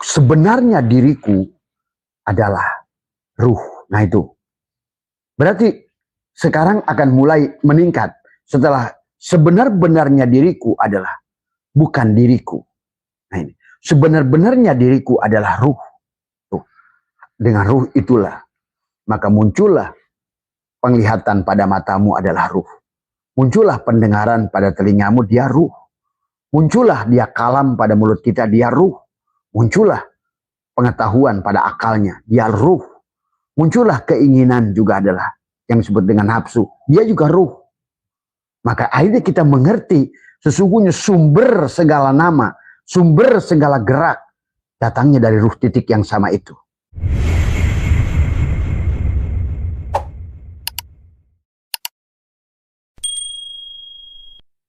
sebenarnya diriku adalah ruh. Nah itu. Berarti sekarang akan mulai meningkat setelah sebenar-benarnya diriku adalah bukan diriku. Nah ini. Sebenar-benarnya diriku adalah ruh. Tuh. Dengan ruh itulah. Maka muncullah penglihatan pada matamu adalah ruh. Muncullah pendengaran pada telingamu, dia ruh. Muncullah dia kalam pada mulut kita, dia ruh. Muncullah pengetahuan pada akalnya, dia ruh. Muncullah keinginan juga adalah yang disebut dengan nafsu, dia juga ruh. Maka akhirnya kita mengerti sesungguhnya sumber segala nama, sumber segala gerak datangnya dari ruh titik yang sama itu.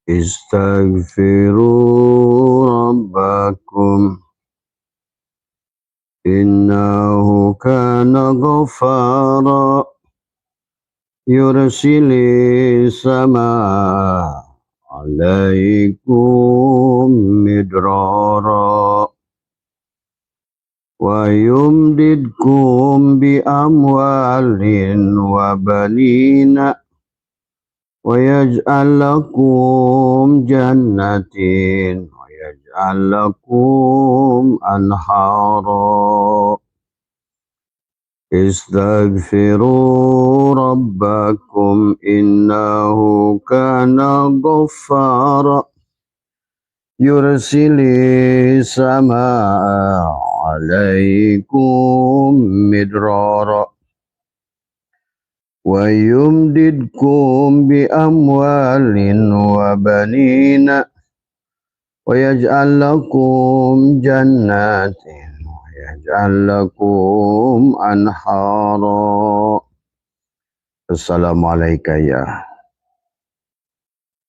Istaghfiru rabbakum innahu kana ghaffara yursilis samaa alaikum midrara wa yumdidkum bi amwalin wa banina wa yaj'al lakum jannatin wa yaj'al lakum anhara. Istaghfiru rabbakum innahu kana ghaffara yursilis samaa alaikum midrara wa yumdidkum bi amwalin wa banina wa yaj'al lakum jannatin wa yaj'al lakum anhara. Assalamualaikum ya.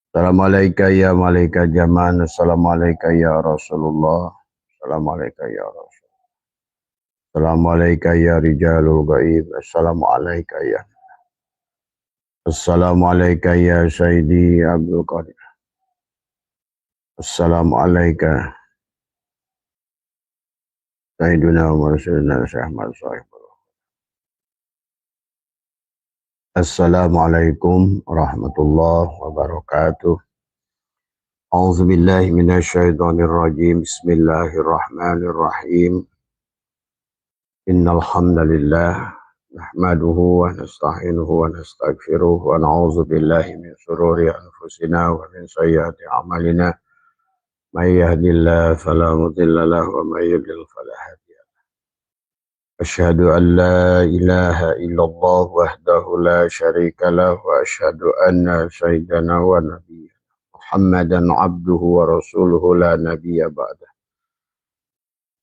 Assalamualaikum ya malaikat zaman. Assalamualaikum ya Rasulullah. Assalamualaikum ya Rasul. Assalamualaikum ya rijalul gaib. Assalamualaikum ya. Assalamualaikum ya Sayyidi Abdul Qadir. Assalamualaikum Sayyiduna wa Rasuluna Syahmad Sahibullah. Assalamualaikum warahmatullahi wabarakatuh. A'udzubillahi minasyaitonir rajim. Bismillahirrahmanirrahim. Innal hamdalillah nahmaduhu wa nasta'inuhu wa nastaghfiruh wa na'udzu billahi min shururi anfusina wa min sayyiati a'malina. May yahdihillahu fala mudilla lahu wa may yudlil fala hadiya lahu. Asyhadu an la ilaha illallah wahdahu la syarika lahu wa asyhadu anna sayyidana wa nabiyyana Muhammadan abduhu wa rasuluhu la nabiyya ba'dah.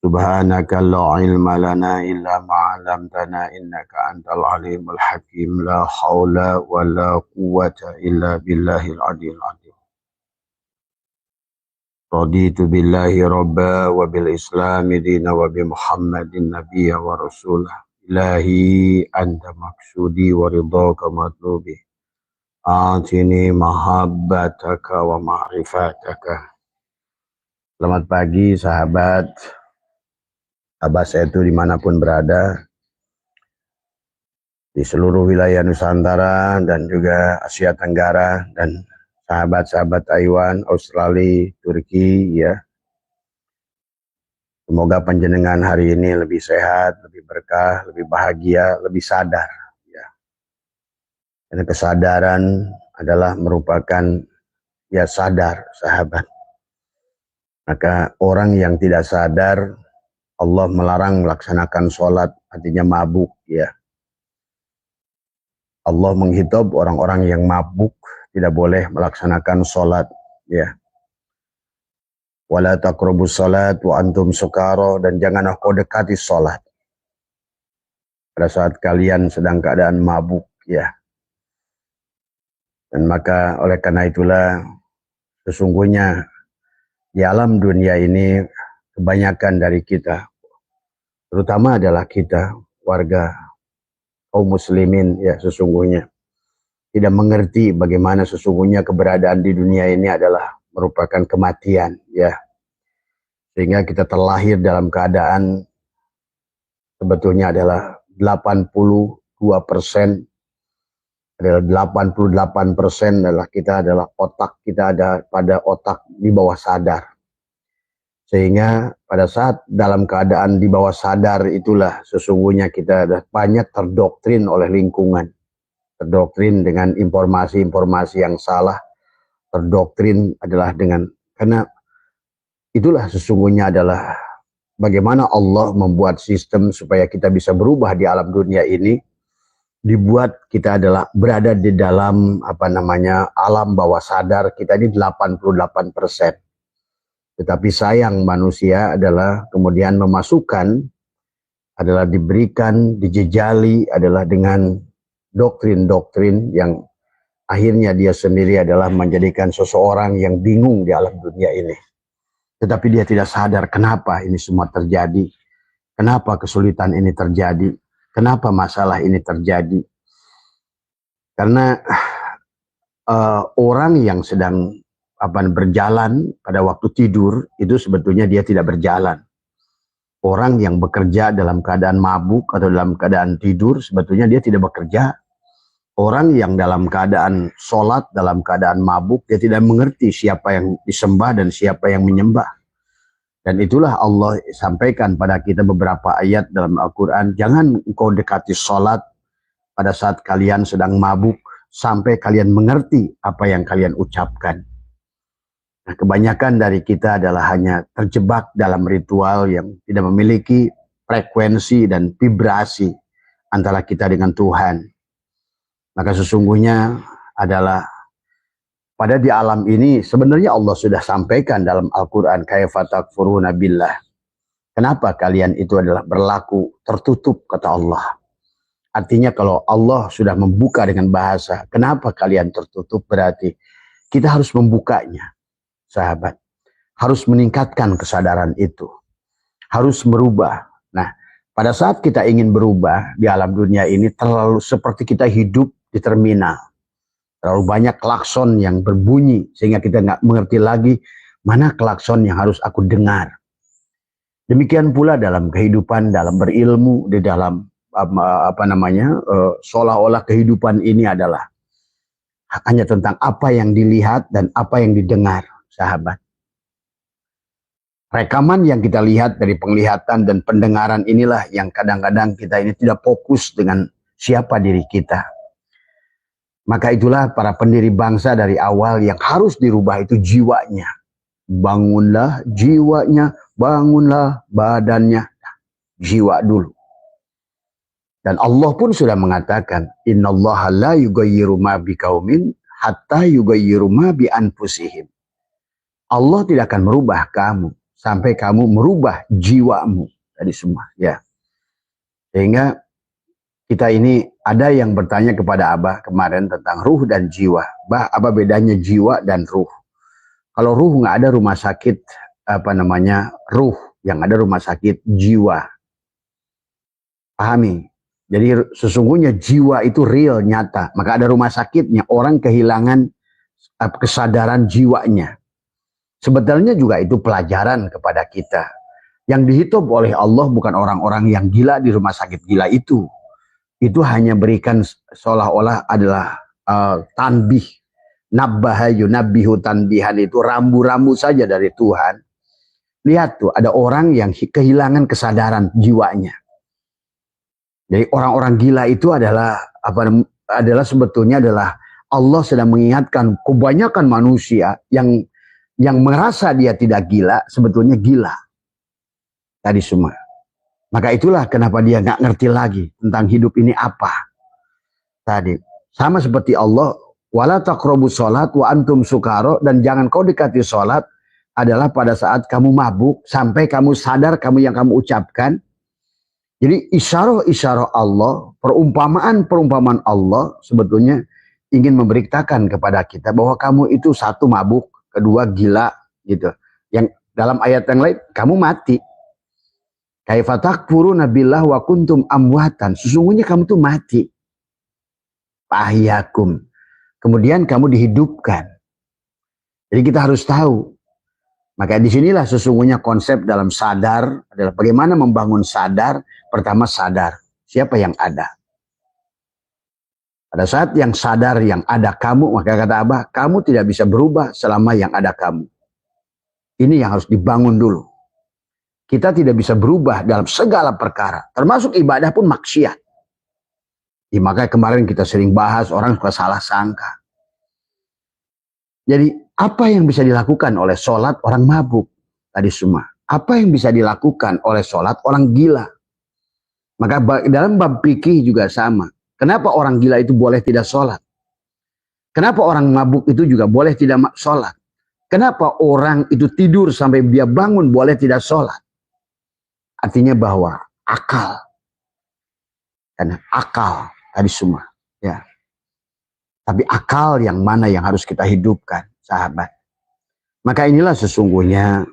Subhanaka la ilma lana illa ma 'allamtana innaka antal alimul hakim. La haula wa la quwwata illa billahil aliyyil azim. Raditu billahi rabba wa bil islami dina wa bi Muhammadin nabiyya wa rasulah. Ilahi anta maksudi wa ridhaka matlubi. Atini mahabbataka wa ma'rifataka. Selamat pagi sahabat Abbas itu dimanapun berada di seluruh wilayah Nusantara dan juga Asia Tenggara dan sahabat-sahabat Taiwan, Australia, Turki ya. Semoga panjenengan hari ini lebih sehat, lebih berkah, lebih bahagia, lebih sadar ya. Karena kesadaran adalah merupakan ya sadar sahabat. Maka orang yang tidak sadar Allah melarang melaksanakan sholat, artinya mabuk ya. Allah menghitab orang-orang yang mabuk tidak boleh melaksanakan sholat ya. Wala taqrabus sholat wa antum sukara, dan janganlah kau dekati sholat pada saat kalian sedang keadaan mabuk ya. Dan maka oleh karena itulah sesungguhnya di alam dunia ini kebanyakan dari kita, terutama adalah kita warga kaum muslimin ya, sesungguhnya tidak mengerti bagaimana sesungguhnya keberadaan di dunia ini adalah merupakan kematian ya. Sehingga kita terlahir dalam keadaan sebetulnya adalah 82% adalah 88% adalah kita adalah otak kita ada pada otak di bawah sadar. Sehingga pada saat dalam keadaan di bawah sadar itulah sesungguhnya kita banyak terdoktrin oleh lingkungan. Terdoktrin dengan informasi-informasi yang salah. Terdoktrin adalah dengan, karena itulah sesungguhnya adalah bagaimana Allah membuat sistem supaya kita bisa berubah di alam dunia ini. Dibuat kita adalah berada di dalam alam bawah sadar kita ini 88%. Tetapi sayang manusia adalah kemudian memasukkan, adalah diberikan, dijejali adalah dengan doktrin-doktrin yang akhirnya dia sendiri adalah menjadikan seseorang yang bingung di alam dunia ini. Tetapi dia tidak sadar kenapa ini semua terjadi, kenapa kesulitan ini terjadi, kenapa masalah ini terjadi. Karena orang yang sedang berjalan pada waktu tidur itu sebetulnya dia tidak berjalan. Orang yang bekerja dalam keadaan mabuk atau dalam keadaan tidur sebetulnya dia tidak bekerja. Orang yang dalam keadaan sholat, dalam keadaan mabuk, dia tidak mengerti siapa yang disembah dan siapa yang menyembah. Dan itulah Allah sampaikan pada kita beberapa ayat dalam Al-Quran. Jangan engkau dekati sholat pada saat kalian sedang mabuk, sampai kalian mengerti apa yang kalian ucapkan. Nah, kebanyakan dari kita adalah hanya terjebak dalam ritual yang tidak memiliki frekuensi dan vibrasi antara kita dengan Tuhan. Maka sesungguhnya adalah pada di alam ini sebenarnya Allah sudah sampaikan dalam Al-Quran, kaifa takfuruna billah. Kenapa kalian itu adalah berlaku tertutup, kata Allah. Artinya kalau Allah sudah membuka dengan bahasa, kenapa kalian tertutup? Berarti kita harus membukanya, sahabat. Harus meningkatkan kesadaran itu. Harus merubah. Nah, pada saat kita ingin berubah di alam dunia ini, terlalu seperti kita hidup di terminal. Terlalu banyak klakson yang berbunyi, sehingga kita nggak mengerti lagi mana klakson yang harus aku dengar. Demikian pula dalam kehidupan, dalam berilmu, di dalam seolah-olah kehidupan ini adalah hanya tentang apa yang dilihat dan apa yang didengar, sahabat. Rekaman yang kita lihat dari penglihatan dan pendengaran inilah yang kadang-kadang kita ini tidak fokus dengan siapa diri kita. Maka itulah para pendiri bangsa dari awal yang harus dirubah itu jiwanya. Bangunlah jiwanya, bangunlah badannya. Jiwa dulu. Dan Allah pun sudah mengatakan, innallaha la yughayyiru ma biqaumin hatta yughayyiru ma bi anfusihim. Allah tidak akan merubah kamu sampai kamu merubah jiwamu. Tadi semua, ya. Sehingga kita ini ada yang bertanya kepada Abah kemarin tentang ruh dan jiwa. Bah, apa bedanya jiwa dan ruh? Kalau ruh nggak ada rumah sakit ruh, yang ada rumah sakit jiwa. Pahami? Jadi sesungguhnya jiwa itu real, nyata. Maka ada rumah sakitnya, orang kehilangan kesadaran jiwanya. Sebetulnya juga itu pelajaran kepada kita. Yang dihitung oleh Allah bukan orang-orang yang gila di rumah sakit gila itu. Itu hanya berikan seolah-olah adalah tanbih. Nabbaha yunabbihu tanbihan, itu rambu-rambu saja dari Tuhan. Lihat tuh, ada orang yang kehilangan kesadaran jiwanya. Jadi orang-orang gila itu adalah sebetulnya adalah Allah sedang mengingatkan kebanyakan manusia yang merasa dia tidak gila, sebetulnya gila. Tadi semua. Maka itulah kenapa dia nggak ngerti lagi tentang hidup ini apa. Tadi sama seperti Allah, wala taqrabus sholat wa antum sukaro, dan jangan kau dekati sholat adalah pada saat kamu mabuk sampai kamu sadar kamu yang kamu ucapkan. Jadi isyarah Allah, perumpamaan Allah sebetulnya ingin memberitakan kepada kita bahwa kamu itu satu mabuk, kedua gila gitu. Yang dalam ayat yang lain kamu mati. Kaifa takfuruna billah wa kuntum amwatan. Sesungguhnya kamu tuh mati. Ahyakum. Kemudian kamu dihidupkan. Jadi kita harus tahu Maka disinilah sesungguhnya konsep dalam sadar adalah bagaimana membangun sadar. Pertama sadar, siapa yang ada. Pada saat yang sadar yang ada kamu, maka kata Abah, kamu tidak bisa berubah selama yang ada kamu. Ini yang harus dibangun dulu. Kita tidak bisa berubah dalam segala perkara, termasuk ibadah pun maksiat. Ya, makanya kemarin kita sering bahas orang suka salah sangka. Jadi apa yang bisa dilakukan oleh sholat orang mabuk tadi semua? Apa yang bisa dilakukan oleh sholat orang gila? Maka dalam bab fikih juga sama. Kenapa orang gila itu boleh tidak sholat? Kenapa orang mabuk itu juga boleh tidak sholat? Kenapa orang itu tidur sampai dia bangun boleh tidak sholat? Artinya bahwa akal. Karena akal tadi semua. Ya. Tapi akal yang mana yang harus kita hidupkan, sahabat. Maka inilah sesungguhnya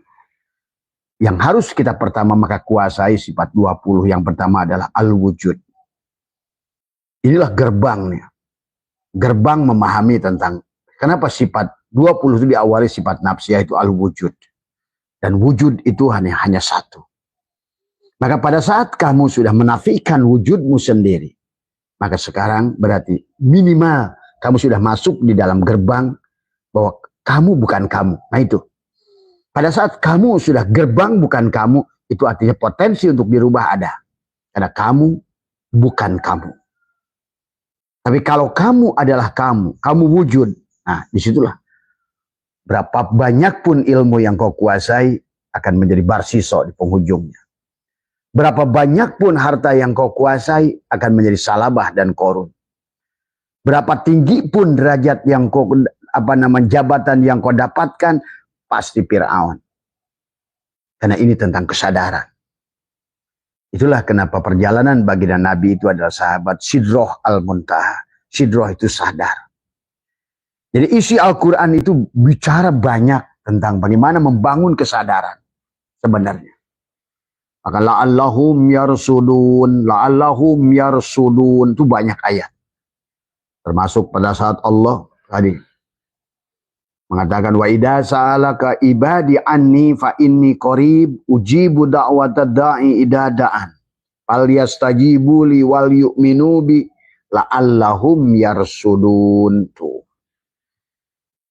yang harus kita pertama maka kuasai sifat 20. Yang pertama adalah al-wujud. Inilah gerbangnya. Gerbang memahami tentang kenapa sifat 20 itu diawali sifat nafsiyah itu al-wujud. Dan wujud itu hanya satu. Maka pada saat kamu sudah menafikan wujudmu sendiri, maka sekarang berarti minimal kamu sudah masuk di dalam gerbang bahwa kamu bukan kamu. Nah itu. Pada saat kamu sudah gerbang bukan kamu, itu artinya potensi untuk dirubah ada. Karena kamu bukan kamu. Tapi kalau kamu adalah kamu wujud. Nah disitulah. Berapa banyak pun ilmu yang kau kuasai akan menjadi barsiso di penghujungnya. Berapa banyak pun harta yang kau kuasai akan menjadi salabah dan korun. Berapa tinggi pun derajat yang kau jabatan yang kau dapatkan pasti Fir'aun. Karena ini tentang kesadaran. Itulah kenapa perjalanan baginda Nabi itu adalah sahabat Sidroh al-Muntaha. Sidroh itu sadar. Jadi isi Al-Quran itu bicara banyak tentang bagaimana membangun kesadaran sebenarnya. Maka la'allahum yarsudun, la'allahum yarsudun itu banyak ayat. Termasuk pada saat Allah tadi mengatakan wa idza sa'alaka ibadi anni fa inni qarib ujibu da'watad da'i idza da'an fal yastajibu li wal yu'minu bi la'allahum yarsudun. Tuh.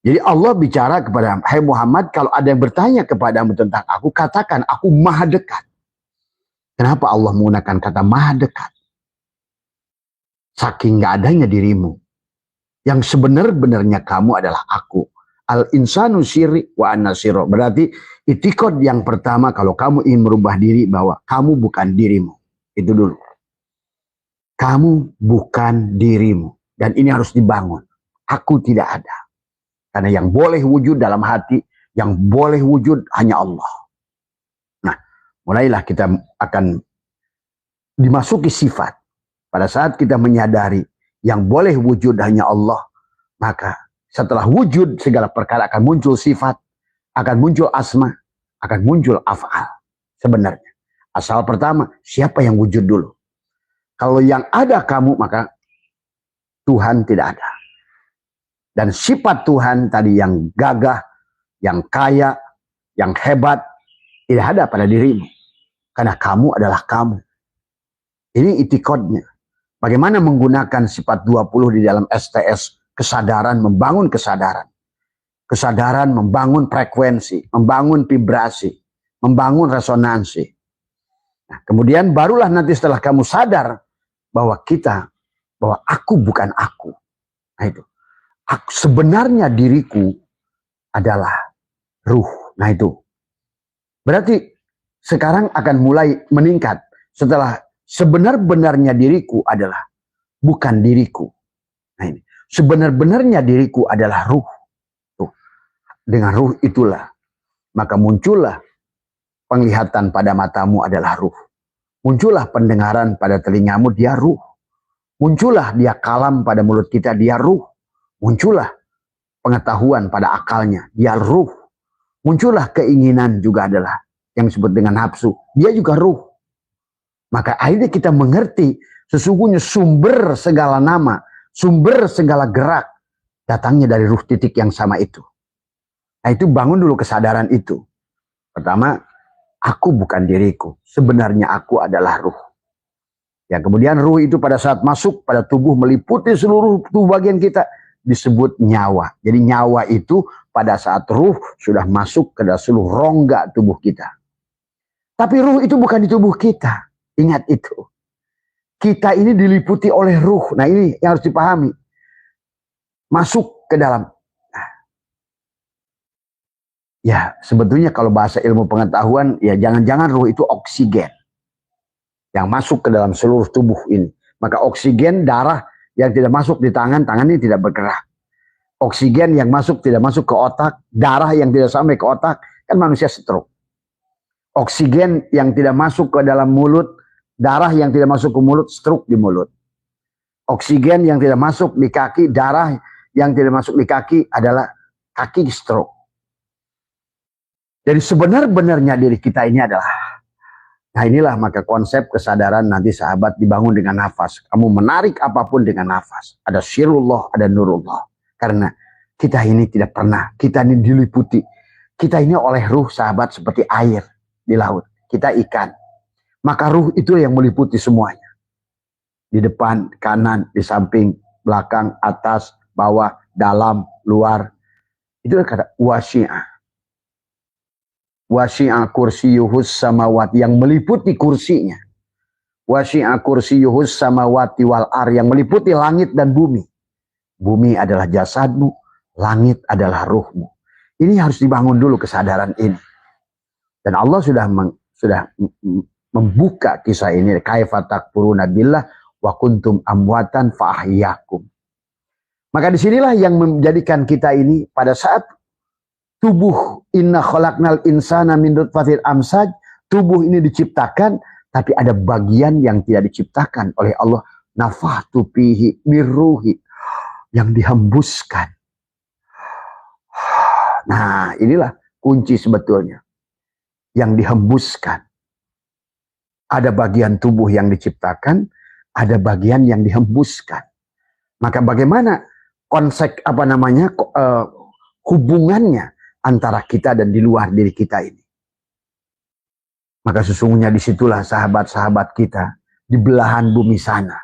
Jadi Allah bicara kepada hai Muhammad, kalau ada yang bertanya kepadamu tentang aku, katakan aku maha dekat. Kenapa Allah menggunakan kata maha dekat? Saking gak adanya dirimu. Yang sebenar-benarnya kamu adalah aku. Al-insanu siri wa anasiro. Berarti itikad yang pertama kalau kamu ingin merubah diri bahwa kamu bukan dirimu. Itu dulu. Kamu bukan dirimu. Dan ini harus dibangun. Aku tidak ada. Karena yang boleh wujud dalam hati, yang boleh wujud hanya Allah. Nah, mulailah kita akan dimasuki sifat. Pada saat kita menyadari yang boleh wujud hanya Allah, maka setelah wujud segala perkara akan muncul sifat, akan muncul asma, akan muncul af'al. Sebenarnya. Asal pertama, siapa yang wujud dulu? Kalau yang ada kamu, maka Tuhan tidak ada. Dan sifat Tuhan tadi yang gagah, yang kaya, yang hebat, tidak ada pada dirimu. Karena kamu adalah kamu. Ini itikadnya. Bagaimana menggunakan sifat 20 di dalam STS, kesadaran, membangun kesadaran. Kesadaran membangun frekuensi, membangun vibrasi, membangun resonansi. Nah, kemudian barulah nanti setelah kamu sadar bahwa aku bukan aku. Nah itu. Sebenarnya diriku adalah ruh. Nah itu. Berarti sekarang akan mulai meningkat setelah sebenar-benarnya diriku adalah bukan diriku. Nah ini. Sebenar-benarnya diriku adalah ruh. Tuh. Dengan ruh itulah. Maka muncullah penglihatan pada matamu adalah ruh. Muncullah pendengaran pada telingamu, dia ruh. Muncullah dia kalam pada mulut kita, dia ruh. Muncullah pengetahuan pada akalnya, dia ruh. Muncullah keinginan juga adalah yang disebut dengan nafsu, dia juga ruh. Maka akhirnya kita mengerti sesungguhnya sumber segala nama, sumber segala gerak datangnya dari ruh titik yang sama itu. Nah itu bangun dulu kesadaran itu. Pertama, aku bukan diriku. Sebenarnya aku adalah ruh. Ya, kemudian ruh itu pada saat masuk pada tubuh meliputi seluruh tubuh bagian kita disebut nyawa. Jadi nyawa itu pada saat ruh sudah masuk ke dalam seluruh rongga tubuh kita. Tapi ruh itu bukan di tubuh kita. Ingat itu. Kita ini diliputi oleh ruh. Nah, ini yang harus dipahami. Masuk ke dalam. Ya, sebetulnya kalau bahasa ilmu pengetahuan, ya jangan-jangan ruh itu oksigen yang masuk ke dalam seluruh tubuh ini. Maka oksigen darah yang tidak masuk di tangan, tangan ini tidak bergerak. Oksigen yang masuk tidak masuk ke otak, darah yang tidak sampai ke otak, kan manusia stroke. Oksigen yang tidak masuk ke dalam mulut, darah yang tidak masuk ke mulut, stroke di mulut. Oksigen yang tidak masuk di kaki, darah yang tidak masuk di kaki adalah kaki stroke. Jadi sebenar-benarnya diri kita ini adalah, nah inilah maka konsep kesadaran nanti sahabat dibangun dengan nafas. Kamu menarik apapun dengan nafas. Ada syirullah, ada nurullah. Karena kita ini tidak pernah, kita ini diliputi. Kita ini oleh ruh sahabat seperti air di laut. Kita ikan. Maka ruh itu yang meliputi semuanya. Di depan, kanan, di samping, belakang, atas, bawah, dalam, luar. Itu kata wasi'ah. Wasi'a kursiyuhus samawati, yang meliputi kursinya. Wasi'a kursiyuhus samawati wal ar, yang meliputi langit dan bumi. Bumi adalah jasadmu, langit adalah ruhmu. Ini harus dibangun dulu kesadaran ini. Dan Allah sudah membuka kisah ini. Kaifa takfuruna billah wa kuntum amwatan fa ahyakum. Maka disinilah yang menjadikan kita ini pada saat tubuh inna khalaqnal insana min nutfatin amsaj, tubuh ini diciptakan, tapi ada bagian yang tidak diciptakan oleh Allah. Nafahtu fihi mirruhi, yang dihembuskan. Nah, inilah kunci sebetulnya. Yang dihembuskan. Ada bagian tubuh yang diciptakan, ada bagian yang dihembuskan. Maka bagaimana konsep hubungannya antara kita dan di luar diri kita ini? Maka sesungguhnya disitulah sahabat-sahabat kita di belahan bumi sana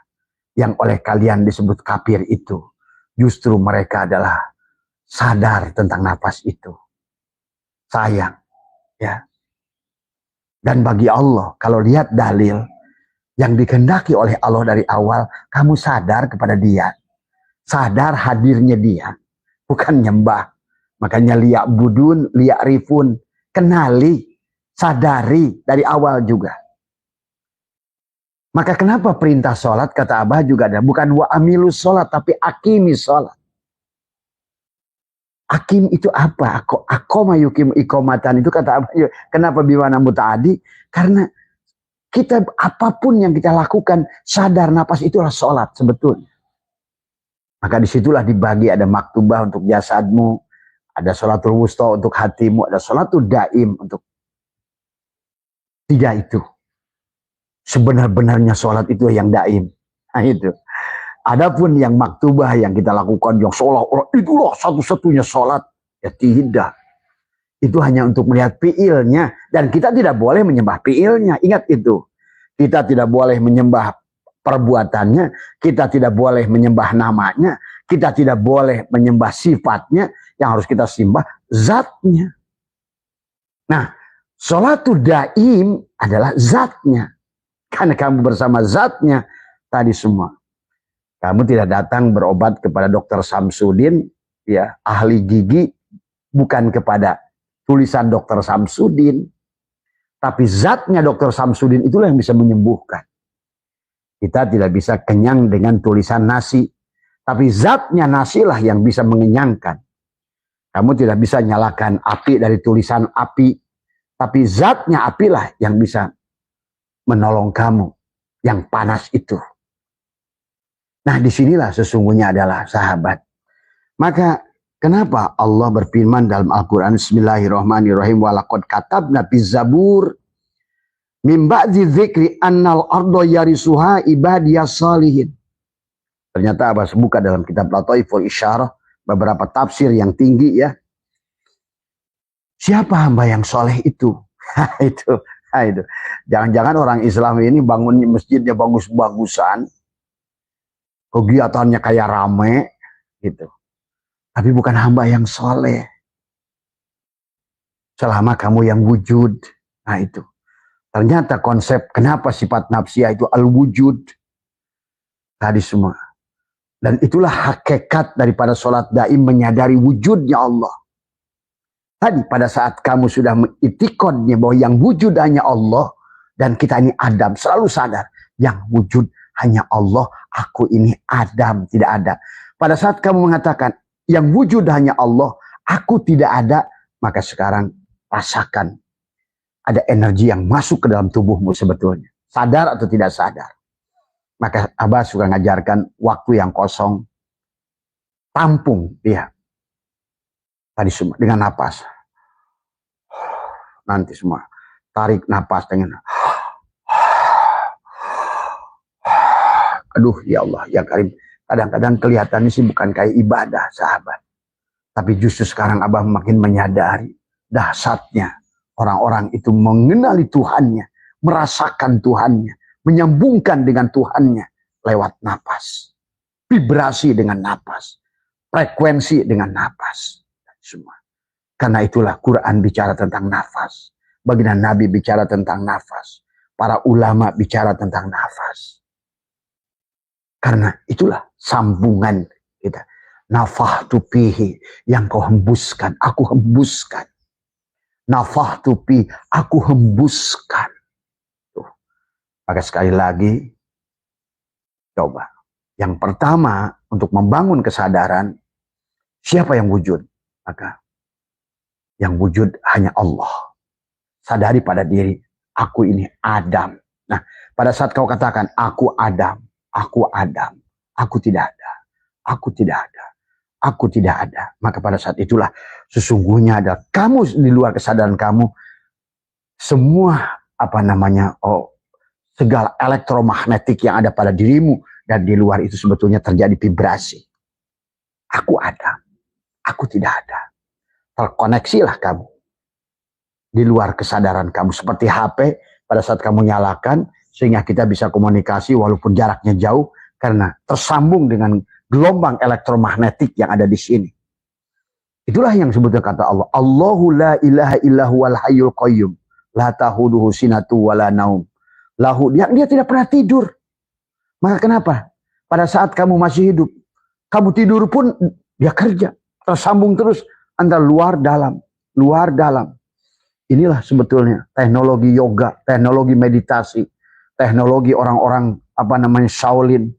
yang oleh kalian disebut kafir itu, justru mereka adalah sadar tentang nafas itu. Sayang, ya. Dan bagi Allah, kalau lihat dalil yang dikehendaki oleh Allah dari awal, kamu sadar kepada Dia, sadar hadirnya Dia, bukan nyembah. Makanya liak budun, liak rifun, kenali, sadari dari awal juga. Maka kenapa perintah sholat, kata Abah juga ada, bukan wa amilus sholat, tapi akimi sholat. Akim itu apa? Akoma yukim ikomatan itu kata Abah. Kenapa biwana muta'adi? Karena kita apapun yang kita lakukan, sadar nafas itulah sholat sebetulnya. Maka disitulah dibagi, ada maktubah untuk jasadmu, ada sholatul wusta untuk hatimu, ada sholatul daim untuk tiga itu. Sebenar-benarnya sholat itu yang daim. Nah itu. Adapun yang maktubah yang kita lakukan, yang seolah-olah itulah satu-satunya sholat. Ya tidak. Itu hanya untuk melihat fiilnya. Dan kita tidak boleh menyembah fiilnya. Ingat itu. Kita tidak boleh menyembah perbuatannya. Kita tidak boleh menyembah namanya. Kita tidak boleh menyembah sifatnya. Yang harus kita sembah zatnya. Nah, sholatul daim adalah zatnya. Karena kamu bersama zatnya tadi semua. Kamu tidak datang berobat kepada dokter Samsudin, ya, ahli gigi, bukan kepada tulisan dokter Samsudin. Tapi zatnya dokter Samsudin itulah yang bisa menyembuhkan. Kita tidak bisa kenyang dengan tulisan nasi. Tapi zatnya nasilah yang bisa mengenyangkan. Kamu tidak bisa nyalakan api dari tulisan api. Tapi zatnya apilah yang bisa menolong kamu yang panas itu. Nah, disinilah sesungguhnya adalah sahabat. Maka kenapa Allah berfirman dalam Al-Quran, Bismillahirrahmanirrahim, walaqad katabna fiz zabur min ba'di dzikri annal arda yarisuha ibadiyas salihin. Ternyata Abbas buka dalam kitab Lataiful Isyarah beberapa tafsir yang tinggi, ya. Siapa hamba yang soleh itu? itu, itu. Jangan-jangan orang Islam ini bangun masjidnya bagus-bagusan, kegiatannya kayak rame, gitu. Tapi bukan hamba yang soleh. Selama kamu yang wujud. Nah itu. Ternyata konsep kenapa sifat nafsiyah itu al-wujud. Tadi semua. Dan itulah hakikat daripada sholat daim menyadari wujudnya Allah. Tadi pada saat kamu sudah mengitikadnya bahwa yang wujud hanya Allah. Dan kita ini Adam, selalu sadar. Yang wujud hanya Allah, aku ini Adam, tidak ada. Pada saat kamu mengatakan, yang wujud hanya Allah, aku tidak ada. Maka sekarang rasakan. Ada energi yang masuk ke dalam tubuhmu sebetulnya. Sadar atau tidak sadar. Maka Abah suka ngajarkan waktu yang kosong. Tampung dia. Tadi semua dengan napas. Nanti semua tarik napas dengan aduh ya Allah ya Karim. Kadang-kadang kelihatannya sih bukan kayak ibadah sahabat. Tapi justru sekarang Abah makin menyadari dahsyatnya orang-orang itu mengenali Tuhannya, merasakan Tuhannya, menyambungkan dengan Tuhannya lewat napas. Vibrasi dengan napas. Frekuensi dengan napas. Semua. Karena itulah Quran bicara tentang nafas. Baginda Nabi bicara tentang nafas. Para ulama bicara tentang nafas. Karena itulah sambungan kita. Nafahtu fihi, yang kau hembuskan, aku hembuskan. Nafahtu fihi, aku hembuskan. Tuh. Maka sekali lagi, coba. Yang pertama, untuk membangun kesadaran, siapa yang wujud? Maka yang wujud hanya Allah. Sadari pada diri, aku ini Adam. Nah, pada saat kau katakan, aku Adam, aku tidak ada, aku tidak ada, aku tidak ada. Maka pada saat itulah, sesungguhnya ada kamu di luar kesadaran kamu, semua segala elektromagnetik yang ada pada dirimu, dan di luar itu sebetulnya terjadi vibrasi. Aku ada, aku tidak ada. Terkoneksilah kamu di luar kesadaran kamu seperti HP pada saat kamu nyalakan sehingga kita bisa komunikasi walaupun jaraknya jauh karena tersambung dengan gelombang elektromagnetik yang ada di sini. Itulah yang sebutnya kata Allah, Allahu la ilaha illahu wal hayyul qayyum la tahuduhu sinatu wala naum. Lahu dia tidak pernah tidur. Maka kenapa? Pada saat kamu masih hidup, kamu tidur pun dia kerja, tersambung terus antara luar dalam, luar dalam. Inilah sebetulnya teknologi yoga, teknologi meditasi, teknologi orang-orang Shaolin,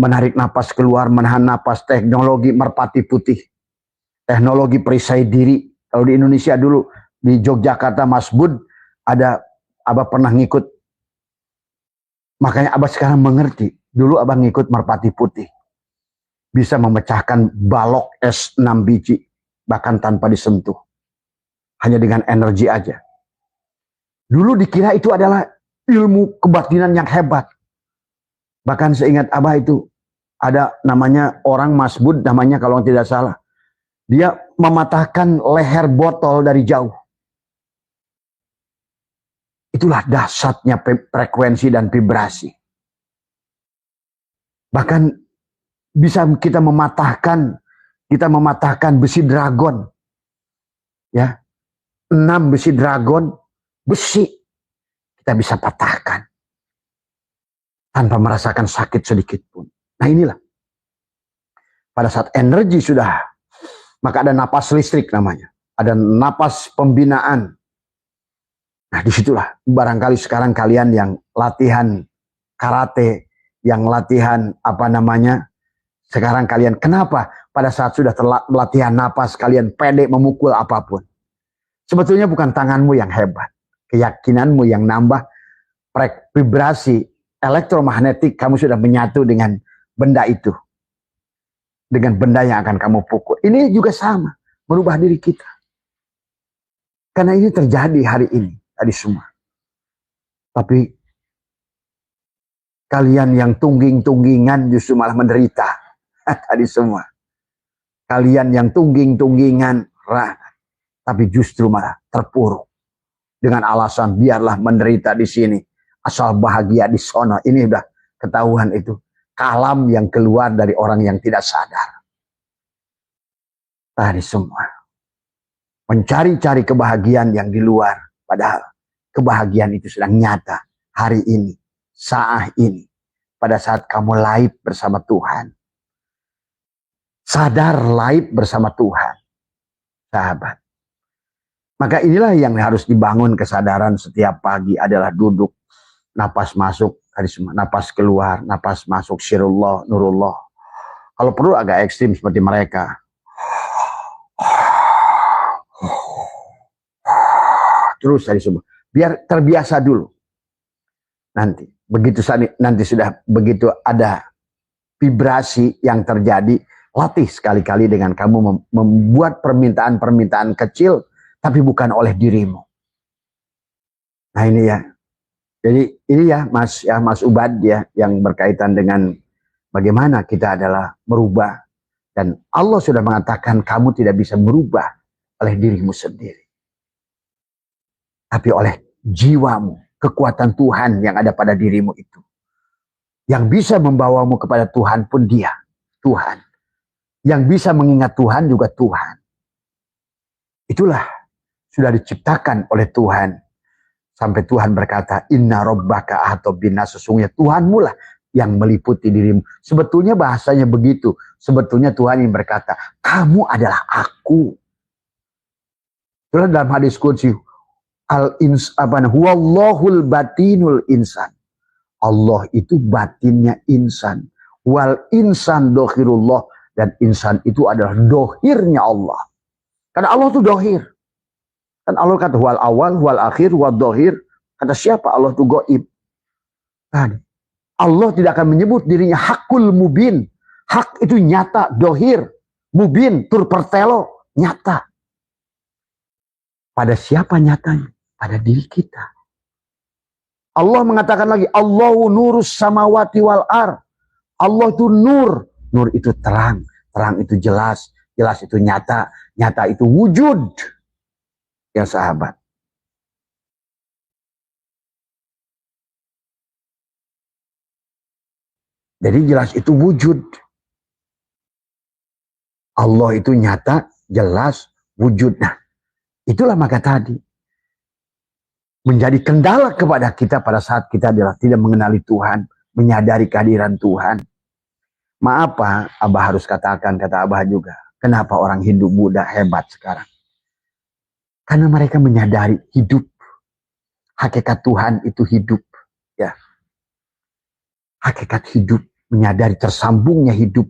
menarik napas keluar, menahan napas, teknologi merpati putih, teknologi perisai diri. Kalau di Indonesia dulu di Yogyakarta Mas Bud ada, Abah pernah ngikut, makanya Abah sekarang mengerti. Dulu Abah ngikut merpati putih. Bisa memecahkan balok es 6 biji. Bahkan tanpa disentuh. Hanya dengan energi aja. Dulu dikira itu adalah ilmu kebatinan yang hebat. Bahkan seingat Abah itu. Ada namanya orang Mas Bud, namanya kalau tidak salah. Dia mematahkan leher botol dari jauh. Itulah dahsyatnya frekuensi dan vibrasi. Bahkan bisa kita mematahkan besi dragon. Ya. 6 besi dragon, besi kita bisa patahkan tanpa merasakan sakit sedikit pun. Nah inilah. Pada saat energi sudah, maka ada napas listrik namanya. Ada napas pembinaan. Nah disitulah barangkali sekarang kalian yang latihan karate, yang latihan sekarang kalian kenapa pada saat sudah latihan napas kalian pede memukul apapun. Sebetulnya bukan tanganmu yang hebat, keyakinanmu yang nambah, vibrasi elektromagnetik kamu sudah menyatu dengan benda itu. Dengan benda yang akan kamu pukul. Ini juga sama, merubah diri kita. Karena ini terjadi hari ini, tadi semua. Tapi kalian yang tungging-tunggingan justru malah menderita. Tadi semua. Kalian yang tungging-tunggingan, tapi justru malah terpuruk dengan alasan biarlah menderita di sini, asal bahagia di sono. Ini udah ketahuan itu kalam yang keluar dari orang yang tidak sadar. Tadi semua mencari-cari kebahagiaan yang di luar, padahal kebahagiaan itu sedang nyata hari ini, saat ini, pada saat kamu live bersama Tuhan. Sadar live bersama Tuhan, sahabat. Maka inilah yang harus dibangun kesadaran setiap pagi adalah duduk, napas masuk, napas keluar, napas masuk, syirullah, nurullah. Kalau perlu agak ekstrim seperti mereka. Terus tadi semua. Biar terbiasa dulu. Nanti sudah begitu ada vibrasi yang terjadi, latih sekali-kali dengan kamu membuat permintaan-permintaan kecil, tapi bukan oleh dirimu. Nah ini ya. Jadi ini ya Mas Ubad ya, yang berkaitan dengan bagaimana kita adalah merubah. Dan Allah sudah mengatakan kamu tidak bisa merubah oleh dirimu sendiri, tapi oleh jiwamu, kekuatan Tuhan yang ada pada dirimu itu. Yang bisa membawamu kepada Tuhan pun Dia, Tuhan. Yang bisa mengingat Tuhan juga Tuhan. Itulah sudah diciptakan oleh Tuhan. Sampai Tuhan berkata, Inna Rabbaka ahata binas, sesungguhnya Tuhanmu lah yang meliputi dirimu. Sebetulnya bahasanya begitu. Sebetulnya Tuhan yang berkata, kamu adalah aku. Itulah dalam hadis qudsi, huwallahul batinul insan. Allah itu batinnya insan. Wal insan dohirullah. Dan insan itu adalah dohirnya Allah. Karena Allah itu dohir. Kan Allah kata wal awal, wal akhir, wal dohir. Kata siapa Allah itu goib. Nah, Allah tidak akan menyebut dirinya hakul mubin. Hak itu nyata, dohir. Mubin, tur pertelo, nyata. Pada siapa nyatanya? Pada diri kita. Allah mengatakan lagi, Allahu nurus samawati wal ar. Allah itu nur. Nur itu terang. Terang itu jelas. Jelas itu nyata. Nyata itu wujud. Ya sahabat. Jadi jelas itu wujud. Allah itu nyata, jelas, wujud. Nah, itulah maka tadi. Menjadi kendala kepada kita pada saat kita adalah tidak mengenali Tuhan. Menyadari kehadiran Tuhan. Maaf Pak, Abah harus katakan, kata Abah juga. Kenapa orang Hindu Buddha hebat sekarang? Karena mereka menyadari hidup. Hakikat Tuhan itu hidup. Ya. Hakikat hidup. Menyadari tersambungnya hidup.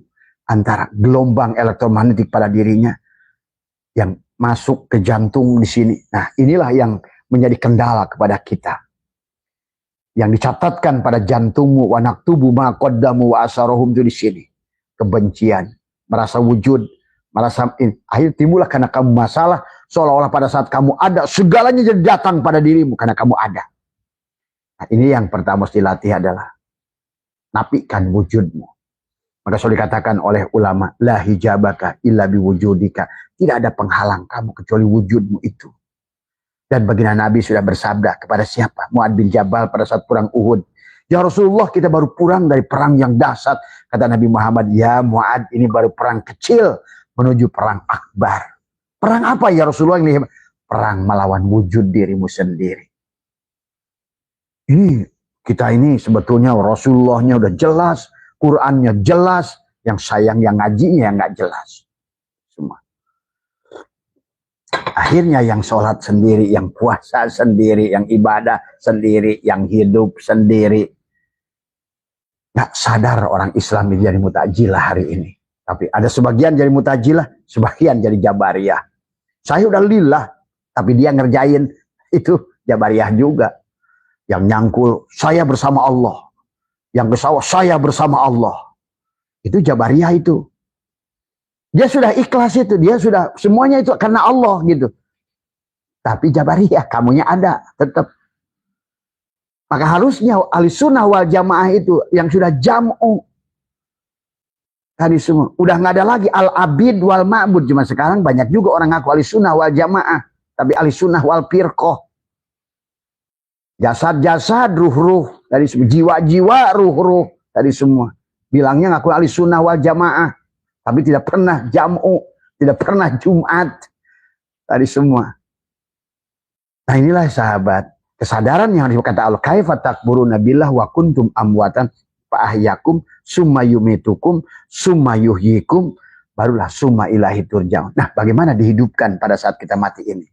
Antara gelombang elektromagnetik pada dirinya. Yang masuk ke jantung di sini. Nah inilah yang menjadi kendala kepada kita. Yang dicatatkan pada jantungmu, wa naktubu ma qaddamu wa asarohum itu di sini. Kebencian, merasa wujud, merasa akhir timbullah karena kamu masalah, seolah-olah pada saat kamu ada, segalanya jadi datang pada dirimu karena kamu ada. Nah, ini yang pertama harus dilatih adalah nafikan wujudmu. Maka sudah dikatakan oleh ulama, la hijabaka illa biwujudika. Tidak ada penghalang kamu kecuali wujudmu itu. Dan baginda Nabi sudah bersabda kepada siapa? Mu'ad bin Jabal pada saat perang Uhud. Ya Rasulullah, kita baru pulang dari perang yang dahsyat. Kata Nabi Muhammad, ya Mu'ad, ini baru perang kecil menuju perang akbar. Perang apa ya Rasulullah ini? Perang melawan wujud dirimu sendiri. Ini kita ini sebetulnya Rasulullahnya udah jelas, Qurannya jelas, yang sayang yang ngajinya yang nggak jelas. Semua. Akhirnya yang sholat sendiri, yang puasa sendiri, yang ibadah sendiri, yang hidup sendiri. Nggak sadar orang Islam jadi mutajilah hari ini. Tapi ada sebagian jadi mutajilah, sebagian jadi jabariyah. Saya udah lillah, tapi dia ngerjain itu jabariyah juga. Yang nyangkul, saya bersama Allah. Yang ke sawah, saya bersama Allah. Itu jabariyah itu. Dia sudah ikhlas itu, dia sudah semuanya itu karena Allah gitu. Tapi jabariyah, kamunya ada tetap. Maka harusnya ahli sunnah wal jamaah itu yang sudah jam'u. Tadi semua. Udah nggak ada lagi al-abid wal ma'bud. Cuma sekarang banyak juga orang ngaku ahli sunnah wal jamaah. Tapi ahli sunnah wal firqah. Jasad-jasad, ruh-ruh. Tadi semua. Jiwa-jiwa, ruh-ruh. Tadi semua. Bilangnya ngaku ahli sunnah wal jamaah. Tapi tidak pernah jam'u. Tidak pernah Jumat. Tadi semua. Nah inilah sahabat. Kesadaran yang dikata Allah. Kaifa takburuna billah wa kuntum amwatan fa'ahyakum summa yumitukum summa yuhyikum barulah summa ilahi turja'un. Nah bagaimana dihidupkan pada saat kita mati ini?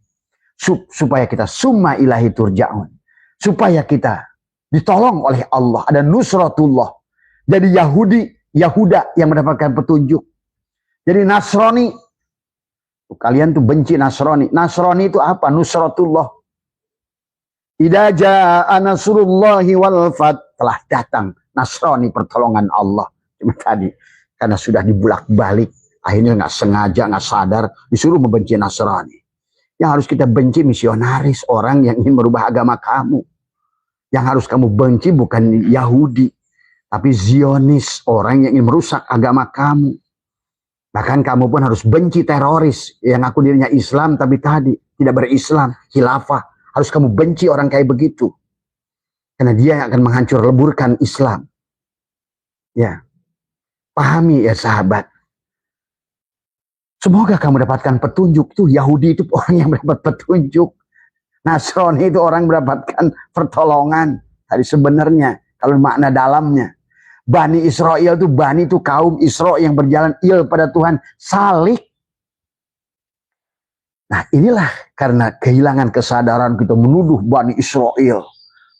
Supaya kita summa ilahi turja'un. Supaya kita ditolong oleh Allah. Ada nusratullah. Jadi Yahuda yang mendapatkan petunjuk. Jadi Nasrani. Kalian tuh benci Nasrani. Nasrani itu apa? Nusratullah. Idza jaa nasrullahi wal fath, telah datang Nasrani pertolongan Allah. Cuma tadi karena sudah dibulak-balik, akhirnya nggak sengaja, nggak sadar disuruh membenci Nasrani. Yang harus kita benci misionaris, orang yang ingin merubah agama kamu. Yang harus kamu benci bukan Yahudi, tapi Zionis, orang yang ingin merusak agama kamu. Bahkan kamu pun harus benci teroris yang ngaku dirinya Islam tapi tadi tidak berislam, khilafah. Harus kamu benci orang kayak begitu. Karena dia yang akan menghancur leburkan Islam. Ya. Pahami ya sahabat. Semoga kamu dapatkan petunjuk. Tuh Yahudi itu orang yang mendapat petunjuk. Nasrani itu orang mendapatkan pertolongan. Tadi sebenarnya. Kalau makna dalamnya. Bani Israel itu, Bani itu kaum Isra yang berjalan il pada Tuhan. Salik. Nah inilah karena kehilangan kesadaran kita menuduh Bani Israel.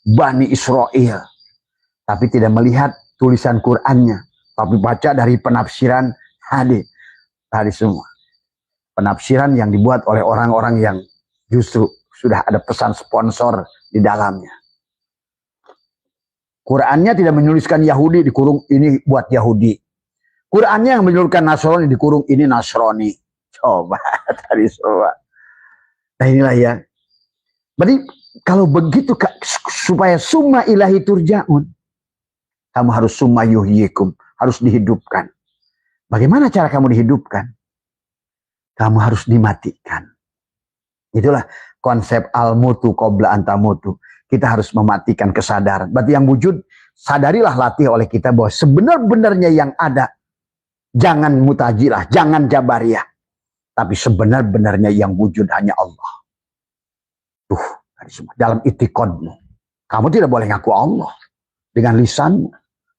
Bani Israel. Tapi tidak melihat tulisan Qur'annya. Tapi baca dari penafsiran hadis. Tadi semua. Penafsiran yang dibuat oleh orang-orang yang justru sudah ada pesan sponsor di dalamnya. Qur'annya tidak menuliskan Yahudi dikurung ini buat Yahudi. Qur'annya yang menyebutkan Nasrani dikurung ini Nasrani. Coba tadi semua. Nah inilah ya. Berarti kalau begitu supaya summa ilahi turja'un. Kamu harus summa yuhyikum. Harus dihidupkan. Bagaimana cara kamu dihidupkan? Kamu harus dimatikan. Itulah konsep al-mutu qabla antamutu. Kita harus mematikan kesadaran. Berarti yang wujud, sadarilah latih oleh kita bahwa sebenar-benarnya yang ada. Jangan mutajilah, jangan jabariyah. Tapi sebenar-benarnya yang wujud hanya Allah. Tuh, dalam itikadmu. Kamu tidak boleh ngaku Allah dengan lisanmu.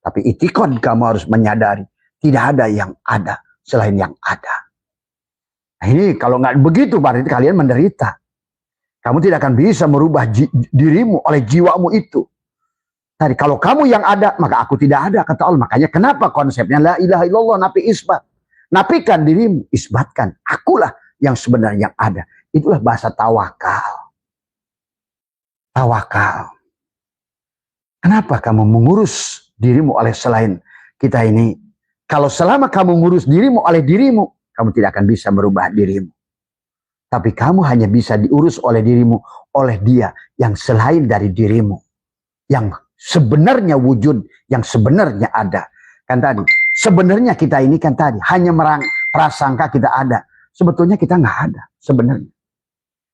Tapi itikad kamu harus menyadari. Tidak ada yang ada selain yang ada. Nah ini kalau nggak begitu berarti kalian menderita. Kamu tidak akan bisa merubah dirimu oleh jiwamu itu. Tadi kalau kamu yang ada, maka aku tidak ada, kata Allah. Makanya kenapa konsepnya la ilaha illallah, nafi isbat. Nafikan dirimu, isbatkan. Akulah yang sebenarnya yang ada. Itulah bahasa tawakal. Tawakal. Kenapa kamu mengurus dirimu oleh selain kita ini? Kalau selama kamu mengurus dirimu oleh dirimu, kamu tidak akan bisa merubah dirimu. Tapi kamu hanya bisa diurus oleh dirimu, oleh dia yang selain dari dirimu. Yang sebenarnya wujud, yang sebenarnya ada. Kan tadi, sebenarnya kita ini kan tadi, hanya prasangka kita ada. Sebetulnya kita nggak ada, sebenarnya.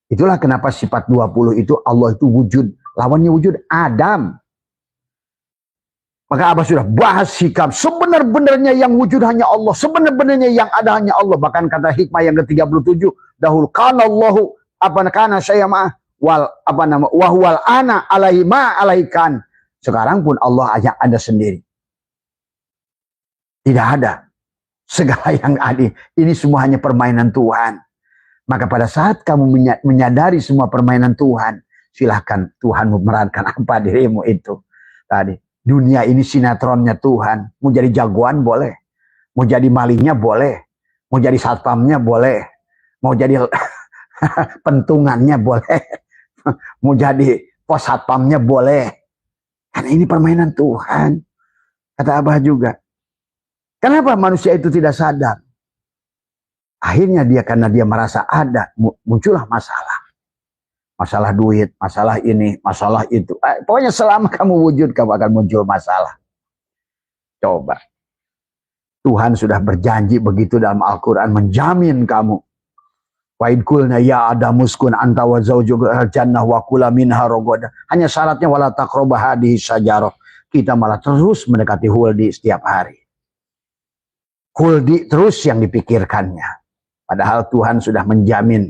Itulah kenapa sifat 20 itu Allah itu wujud. Lawannya wujud, Adam. Maka Abah sudah bahas sikap sebenar-benarnya yang wujud hanya Allah. Sebenar-benarnya yang ada hanya Allah. Bahkan kata hikmah yang ke-37. Dahul kana Allahu kana syai'a wahwal ana alaihi ma alaikan. Sekarang pun Allah hanya ada sendiri. Tidak ada. Segala yang ada. Ini semua hanya permainan Tuhan. Maka pada saat kamu menyadari semua permainan Tuhan. Silahkan Tuhan memerankan apa dirimu itu. Tadi. Dunia ini sinetronnya Tuhan. Mau jadi jagoan boleh. Mau jadi malingnya boleh. Mau jadi satpamnya boleh. Mau jadi pentungannya boleh. Mau jadi pos satpamnya boleh. Karena ini permainan Tuhan. Kata Abah juga. Kenapa manusia itu tidak sadar? Akhirnya dia karena dia merasa ada. Muncullah masalah. Masalah duit, masalah ini, masalah itu. Pokoknya selama kamu wujud, kamu akan muncul masalah. Coba. Tuhan sudah berjanji begitu dalam Al-Quran, menjamin kamu. Wa id qulna ya Adamu uskun anta wa zawjuka jannah wa kula minha ragadan. Hanya syaratnya wala taqrabu hadhihi syajarah. Kita malah terus mendekati huldi setiap hari. Huldi terus yang dipikirkannya. Padahal Tuhan sudah menjamin.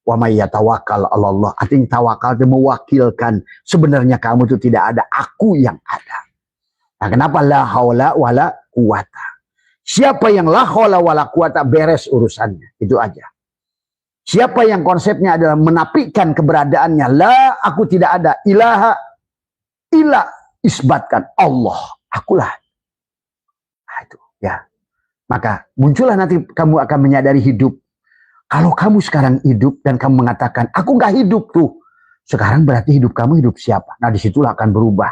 Wa may yatawakkal 'ala Allah. Artinya tawakal itu mewakilkan. Sebenarnya kamu itu tidak ada, aku yang ada. Nah, kenapa la haula wala quwata? Siapa yang la haula wala quwata, beres urusannya. Itu aja. Siapa yang konsepnya adalah menafikan keberadaannya, la, aku tidak ada, ilaha, ilah, isbatkan, Allah, akulah. Nah, itu ya. Maka muncullah nanti kamu akan menyadari hidup. Kalau kamu sekarang hidup dan kamu mengatakan, aku nggak hidup tuh. Sekarang berarti hidup kamu hidup siapa? Nah, disitulah akan berubah.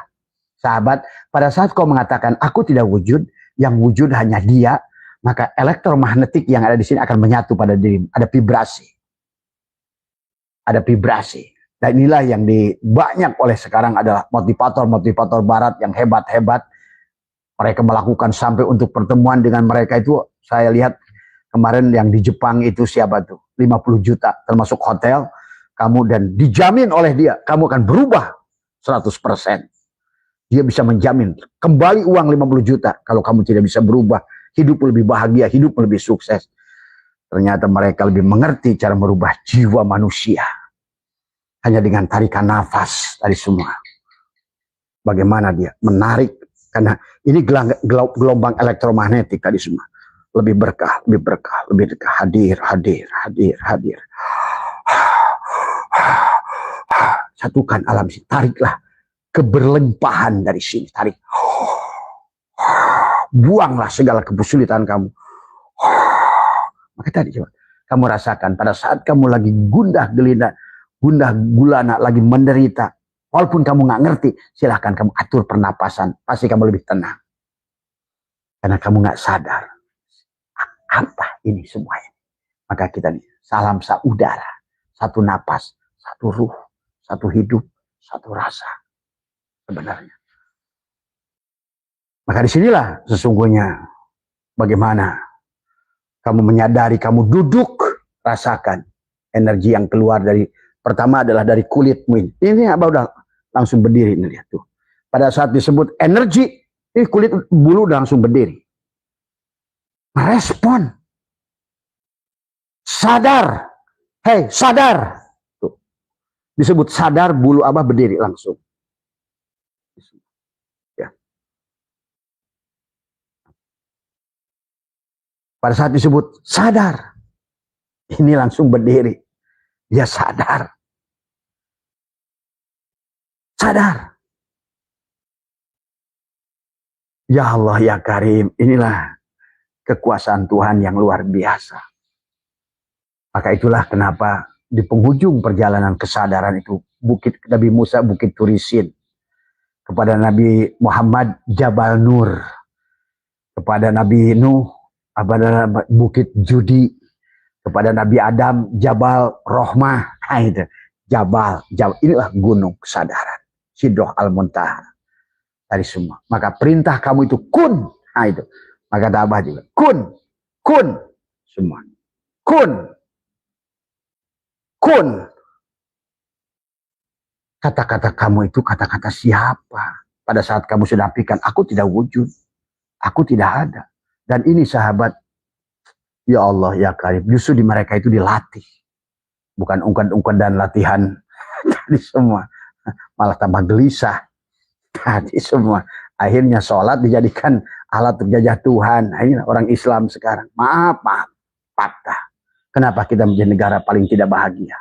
Sahabat, pada saat kau mengatakan, aku tidak wujud, yang wujud hanya dia, maka elektromagnetik yang ada di sini akan menyatu pada dirimu. Ada vibrasi. Ada vibrasi. Dan inilah yang banyak oleh sekarang adalah motivator-motivator barat yang hebat-hebat. Mereka melakukan sampai untuk pertemuan dengan mereka itu, saya lihat kemarin yang di Jepang itu siapa tuh? 50 juta termasuk hotel. Kamu dan dijamin oleh dia, kamu akan berubah 100%. Dia bisa menjamin kembali uang 50 juta. Kalau kamu tidak bisa berubah, hidup lebih bahagia, hidup lebih sukses. Ternyata mereka lebih mengerti cara merubah jiwa manusia. Hanya dengan tarikan nafas dari semua. Bagaimana dia menarik. Karena ini gelombang elektromagnetik tadi semua. Lebih berkah, lebih berkah, lebih berkah. Hadir, hadir, hadir, hadir. Satukan alam sini. Tariklah keberlimpahan dari sini. Tarik. Buanglah segala kesulitan kamu. Maka tadi coba kamu rasakan pada saat kamu lagi gundah gulana, lagi menderita. Walaupun kamu nggak ngerti, silahkan kamu atur pernapasan. Pasti kamu lebih tenang. Karena kamu nggak sadar. Apa ini semua ini? Maka kita nih, salam saudara. Satu napas, satu ruh, satu hidup, satu rasa. Sebenarnya. Maka disinilah sesungguhnya bagaimana kamu menyadari, kamu duduk, rasakan energi yang keluar dari, pertama adalah dari kulitmu. Ini apa udah langsung berdiri, ini lihat tuh. Pada saat disebut energi, ini kulit bulu udah langsung berdiri. Merespon. Sadar. Hei, sadar. Tuh. Disebut sadar, bulu abah berdiri langsung. Ya. Pada saat disebut sadar, ini langsung berdiri. Dia sadar. Sadar. Ya Allah, ya Karim, inilah kekuasaan Tuhan yang luar biasa. Maka itulah kenapa di penghujung perjalanan kesadaran itu, Bukit Nabi Musa, Bukit Turisin. Kepada Nabi Muhammad, Jabal Nur. Kepada Nabi Nuh, kepada Bukit Judi. Kepada Nabi Adam, Jabal Rohmah. Nah, itu. Jabal. Inilah gunung kesadaran. Sidroh Al-Muntaha. Dari semua. Maka perintah kamu itu kun. Nah itu. Maka Abah juga. Kun. Kun. Semua. Kun. Kun. Kata-kata kamu itu kata-kata siapa? Pada saat kamu sudah pikirkan, aku tidak wujud. Aku tidak ada. Dan ini sahabat. Ya Allah, ya Karim. Justru di mereka itu dilatih. Bukan ungkap-ungkap dan latihan. Tadi semua. Malah tambah gelisah. Tadi semua. Akhirnya sholat dijadikan alat terjajah Tuhan. Nah, inilah orang Islam sekarang. Maaf. Fakta. Kenapa kita menjadi negara paling tidak bahagia?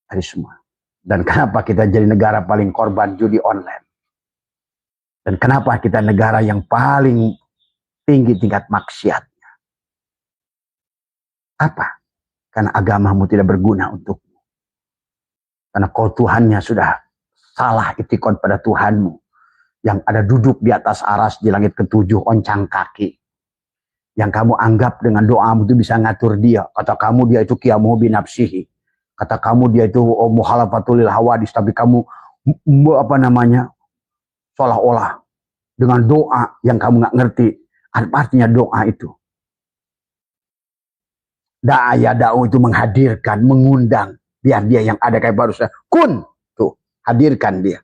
Tadi semua. Dan kenapa kita jadi negara paling korban judi online? Dan kenapa kita negara yang paling tinggi tingkat maksiatnya? Apa? Karena agamamu tidak berguna untukmu. Karena kau Tuhannya sudah salah itikad pada Tuhanmu. Yang ada duduk di atas aras di langit ketujuh, oncang kaki. Yang kamu anggap dengan doamu itu bisa ngatur dia. Kata kamu dia itu qiyamuhu binafsihi. Kata kamu dia itu muhalafatul lil hawadis. Tapi kamu seolah-olah dengan doa yang kamu nggak ngerti. Apa artinya doa itu? Da'aya da'u itu menghadirkan, mengundang. Biar dia yang ada kayak barusan. Kun. Tuh, hadirkan dia.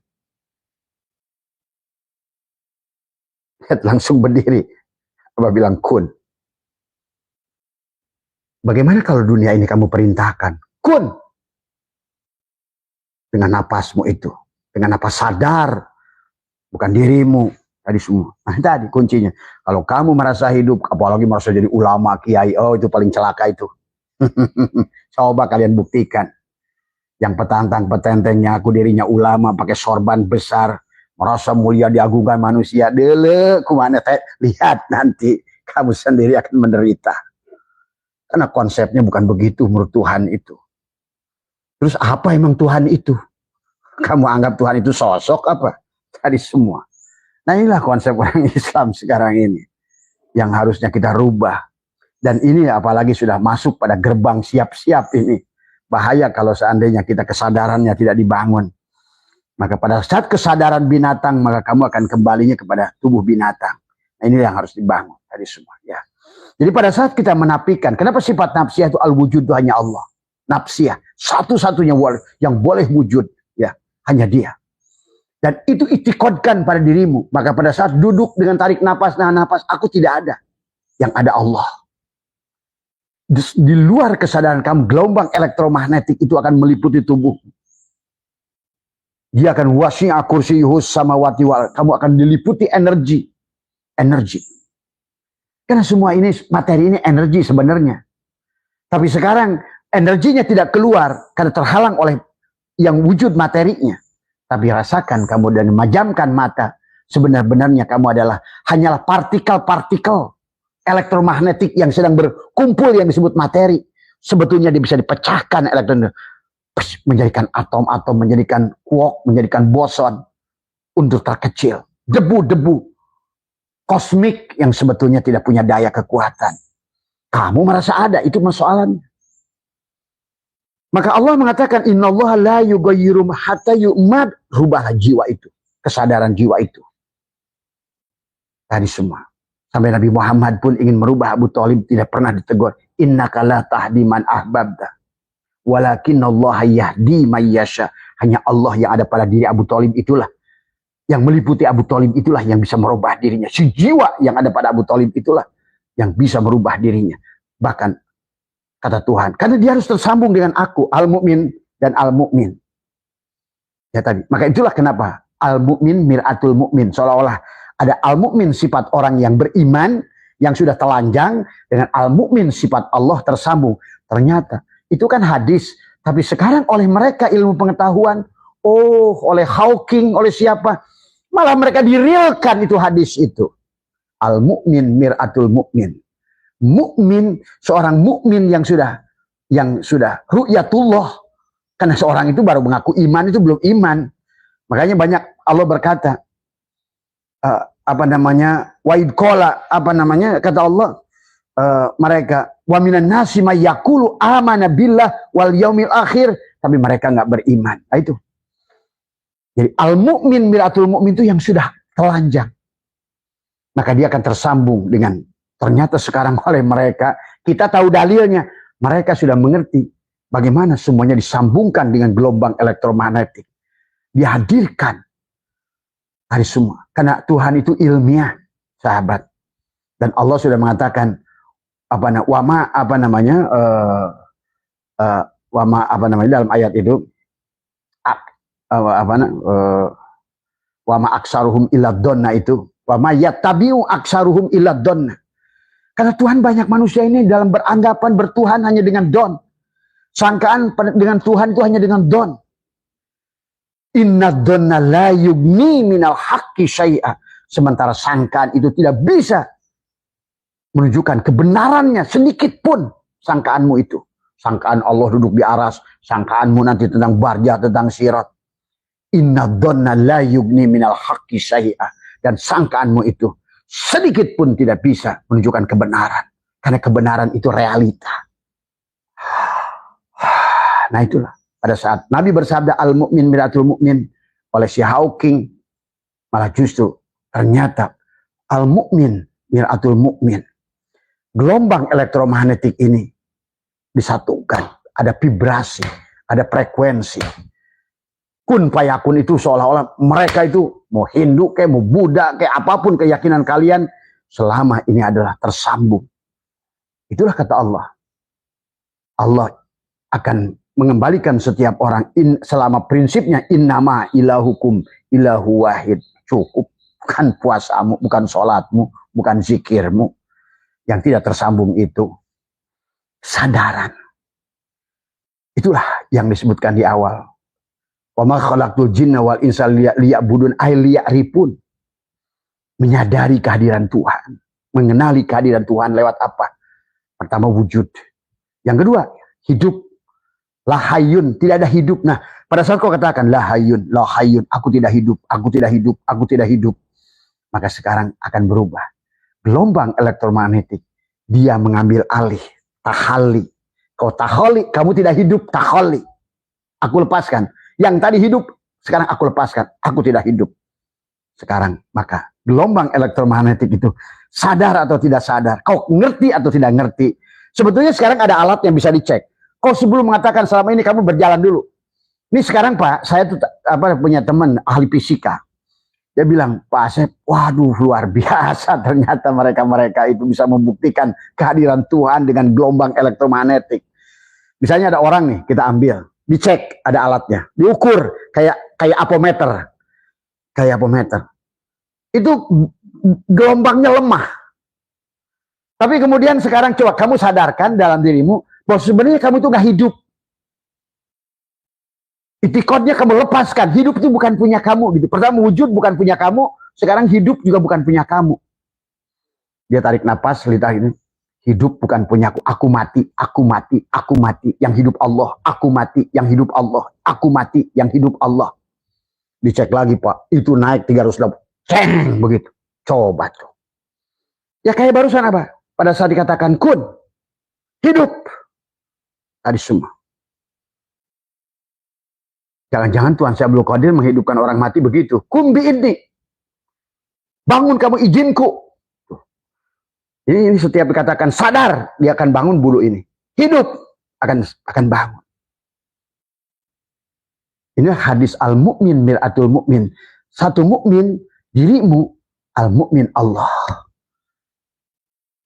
Lihat langsung berdiri. Apa bilang kun. Bagaimana kalau dunia ini kamu perintahkan? Kun. Dengan napasmu itu. Dengan napas sadar. Bukan dirimu. Tadi semua. Nah tadi kuncinya. Kalau kamu merasa hidup, apalagi merasa jadi ulama, kiai, oh itu paling celaka itu. Coba kalian buktikan. Yang petantang-petentengnya aku dirinya ulama, pakai sorban besar, merasa mulia diagungkan manusia. Dele, kumana teh? Lihat nanti kamu sendiri akan menderita. Karena konsepnya bukan begitu menurut Tuhan itu. Terus apa emang Tuhan itu? Kamu anggap Tuhan itu sosok apa? Tadi semua. Nah inilah konsep orang Islam sekarang ini. Yang harusnya kita rubah. Dan ini apalagi sudah masuk pada gerbang siap-siap ini. Bahaya kalau seandainya kita kesadarannya tidak dibangun. Maka pada saat kesadaran binatang, maka kamu akan kembalinya kepada tubuh binatang. Nah ini yang harus dibangun tadi semua. Ya. Jadi pada saat kita menafikan, kenapa sifat nafsiyah itu al-wujud itu hanya Allah. Nafsiyah, satu-satunya yang boleh wujud. Ya, hanya dia. Dan itu itikadkan pada dirimu. Maka pada saat duduk dengan tarik napas, nahan napas, aku tidak ada. Yang ada Allah. Di luar kesadaran kamu, gelombang elektromagnetik itu akan meliputi tubuh. Dia akan wasi'a kursiyuhus samawati wal. Kamu akan diliputi energi. Energi. Karena semua ini, materi ini energi sebenarnya. Tapi sekarang energinya tidak keluar karena terhalang oleh yang wujud materinya. Tapi rasakan kamu dan memejamkan mata. Sebenar-benarnya kamu adalah hanyalah partikel-partikel elektromagnetik yang sedang berkumpul yang disebut materi. Sebetulnya dia bisa dipecahkan elektron menjadikan atom-atom, menjadikan quark, menjadikan boson untuk terkecil. Debu-debu kosmik yang sebetulnya tidak punya daya kekuatan. Kamu merasa ada, itu persoalannya. Maka Allah mengatakan innallaha la yughayyiru hatta yu'mad. Rubahlah jiwa itu, kesadaran jiwa itu. Tadi semua. Sampai Nabi Muhammad pun ingin merubah Abu Thalib, tidak pernah ditegur. Innaka la tahdi man ahbabta. Walakinallaha yahdi may yasha. Hanya Allah yang ada pada diri Abu Thalib itulah. Yang meliputi Abu Thalib itulah yang bisa merubah dirinya. Si jiwa yang ada pada Abu Thalib itulah yang bisa merubah dirinya. Bahkan kata Tuhan, karena dia harus tersambung dengan aku, al-mu'min dan al-mu'min. Ya tadi. Maka itulah kenapa al-mu'min mir'atul mu'min. Seolah-olah ada al-mu'min sifat orang yang beriman, yang sudah telanjang, dengan al-mu'min sifat Allah tersambung. Ternyata itu kan hadis. Tapi sekarang oleh mereka ilmu pengetahuan, oleh Hawking, oleh siapa, malah mereka direalkan itu hadis itu. Al-mu'min mir'atul mu'min. Mukmin, seorang mukmin yang sudah ru'yatullah. Karena seorang itu baru mengaku iman, itu belum iman. Makanya banyak Allah berkata, waid qala, kata Allah, mereka wa minan nasi may yaqulu amana billah wal yaumil akhir, tapi mereka nggak beriman. Nah, itu. Jadi al-mu'min miratul mu'min itu yang sudah telanjang. Maka dia akan tersambung dengan ternyata sekarang oleh mereka, kita tahu dalilnya. Mereka sudah mengerti bagaimana semuanya disambungkan dengan gelombang elektromagnetik. Dihadirkan dari semua. Karena Tuhan itu ilmiah, sahabat. Dan Allah sudah mengatakan dalam ayat itu wama aksaruhum illa donna itu. Wama yattabi'u aksaruhum illa donna. Karena Tuhan banyak manusia ini dalam beranggapan bertuhan hanya dengan don. Sangkaan dengan Tuhan itu hanya dengan don. Inna donna la yugni minal haqqi syai'a. Sementara sangkaan itu tidak bisa menunjukkan kebenarannya sedikit pun. Sangkaanmu itu. Sangkaan Allah duduk di aras. Sangkaanmu nanti tentang barja, tentang sirat. Inna donna la yugni minal haqqi syai'a. Dan sangkaanmu itu sedikit pun tidak bisa menunjukkan kebenaran. Karena kebenaran itu realita. Nah itulah. Pada saat Nabi bersabda al-mu'min miratul mu'min oleh si Hawking. Malah justru ternyata al-mu'min mir'atul mu'min. Gelombang elektromagnetik ini disatukan, ada vibrasi, ada frekuensi. Kun fayakun itu seolah-olah mereka itu mau Hindu kayak mau Buddha kayak apapun keyakinan kalian, selama ini adalah tersambung. Itulah kata Allah. Allah akan mengembalikan setiap orang selama prinsipnya innama ilahukum ilahu wahid. Cukup. Bukan puasamu, bukan sholatmu, bukan zikirmu. Yang tidak tersambung itu sadaran. Itulah yang disebutkan di awal. Wa ma khalaqtul jinna wal insa liya'budun ay liya'rifun. Menyadari kehadiran Tuhan, mengenali kehadiran Tuhan lewat apa? Pertama wujud. Yang kedua, hidup. Lahayun, tidak ada hidup. Nah, pada saat kau katakan lahayun, aku tidak hidup, aku tidak hidup, aku tidak hidup. Maka sekarang akan berubah. Gelombang elektromagnetik, dia mengambil alih, tahalli. Kau tahalli, kamu tidak hidup, tahalli. Aku lepaskan. Yang tadi hidup, sekarang aku lepaskan. Aku tidak hidup. Sekarang, maka gelombang elektromagnetik itu sadar atau tidak sadar. Kau ngerti atau tidak ngerti. Sebetulnya sekarang ada alat yang bisa dicek. Kau sebelum mengatakan selama ini kamu berjalan dulu. Ini sekarang Pak, saya tuh punya teman ahli fisika. Dia bilang, Pak Asep, waduh luar biasa ternyata mereka-mereka itu bisa membuktikan kehadiran Tuhan dengan gelombang elektromagnetik. Misalnya ada orang nih, kita ambil, dicek ada alatnya, diukur kayak apometer. Kayak apometer. Itu gelombangnya lemah. Tapi kemudian sekarang coba kamu sadarkan dalam dirimu bahwa sebenarnya kamu itu gak hidup. Itikadnya kamu lepaskan. Hidup itu bukan punya kamu. Gitu. Pertama wujud bukan punya kamu. Sekarang hidup juga bukan punya kamu. Dia tarik napas, lidah ini. Hidup bukan punyaku. Aku mati, aku mati, aku mati. Yang hidup Allah. Aku mati, yang hidup Allah. Aku mati, yang hidup Allah. Dicek lagi Pak. Itu naik 380. Ceng, begitu. Coba tuh. Ya kayak barusan apa? Pada saat dikatakan kun. Hidup. Tadi semua. Jangan-jangan Tuhan Syekh Abdul Qadir menghidupkan orang mati begitu. Kum bi'idni. Bangun kamu izinku. Ini setiap dikatakan sadar, dia akan bangun bulu ini. Hidup akan bangun. Ini hadis al-mu'min mir'atul mu'min. Satu mukmin dirimu, al-mu'min Allah.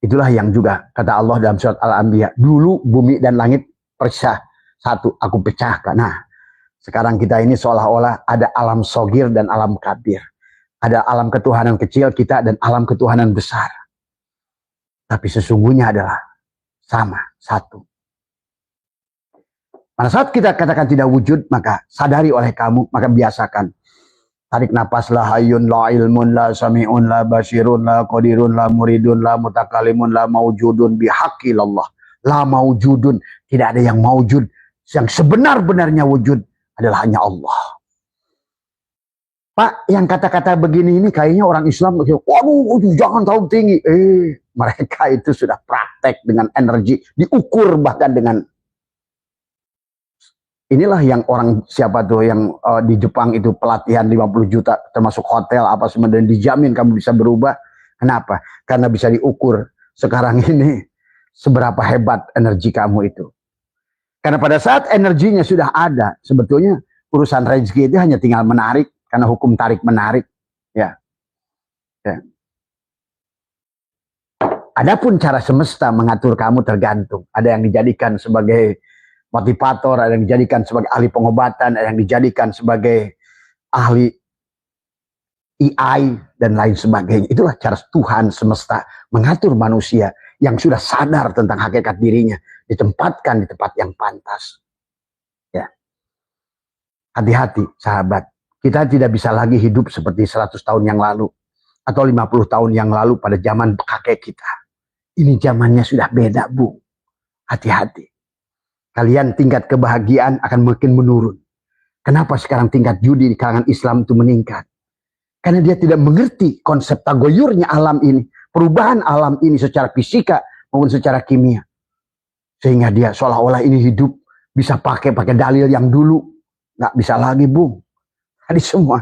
Itulah yang juga kata Allah dalam surat Al-Anbiya. Dulu bumi dan langit pecah. Satu, aku pecahkan. Nah, sekarang kita ini seolah-olah ada alam sogir dan alam kabir. Ada alam ketuhanan kecil kita dan alam ketuhanan besar. Tapi sesungguhnya adalah sama, satu. Pada saat kita katakan tidak wujud, maka sadari oleh kamu, maka biasakan. Tarik napas, la hayyun, la ilmun, la sami'un, la basirun, la qadirun, la muridun, la mutakalimun, la maujudun, bihaqillallah. La maujudun, tidak ada yang maujud. Yang sebenar-benarnya wujud adalah hanya Allah. Pak, yang kata-kata begini ini kayaknya orang Islam, waduh, jangan terlalu tinggi. Mereka itu sudah praktek dengan energi, diukur bahkan dengan. Inilah yang orang siapa tuh yang di Jepang itu pelatihan 50 juta termasuk hotel apa semua dan dijamin kamu bisa berubah. Kenapa? Karena bisa diukur sekarang ini seberapa hebat energi kamu itu. Karena pada saat energinya sudah ada, sebetulnya urusan rezeki itu hanya tinggal menarik karena hukum tarik menarik. Ya. Ya. Adapun cara semesta mengatur kamu tergantung. Ada yang dijadikan sebagai motivator, ada yang dijadikan sebagai ahli pengobatan, ada yang dijadikan sebagai ahli AI dan lain sebagainya. Itulah cara Tuhan semesta mengatur manusia yang sudah sadar tentang hakikat dirinya, ditempatkan di tempat yang pantas. Ya. Hati-hati sahabat, kita tidak bisa lagi hidup seperti 100 tahun yang lalu atau 50 tahun yang lalu pada zaman kakek kita. Ini zamannya sudah beda, Bu. Hati-hati. Kalian tingkat kebahagiaan akan makin menurun. Kenapa sekarang tingkat judi di kalangan Islam itu meningkat? Karena dia tidak mengerti konsep tagoyurnya alam ini. Perubahan alam ini secara fisika maupun secara kimia. Sehingga dia seolah-olah ini hidup bisa pakai dalil yang dulu. Nggak bisa lagi, Bung. Tadi semua.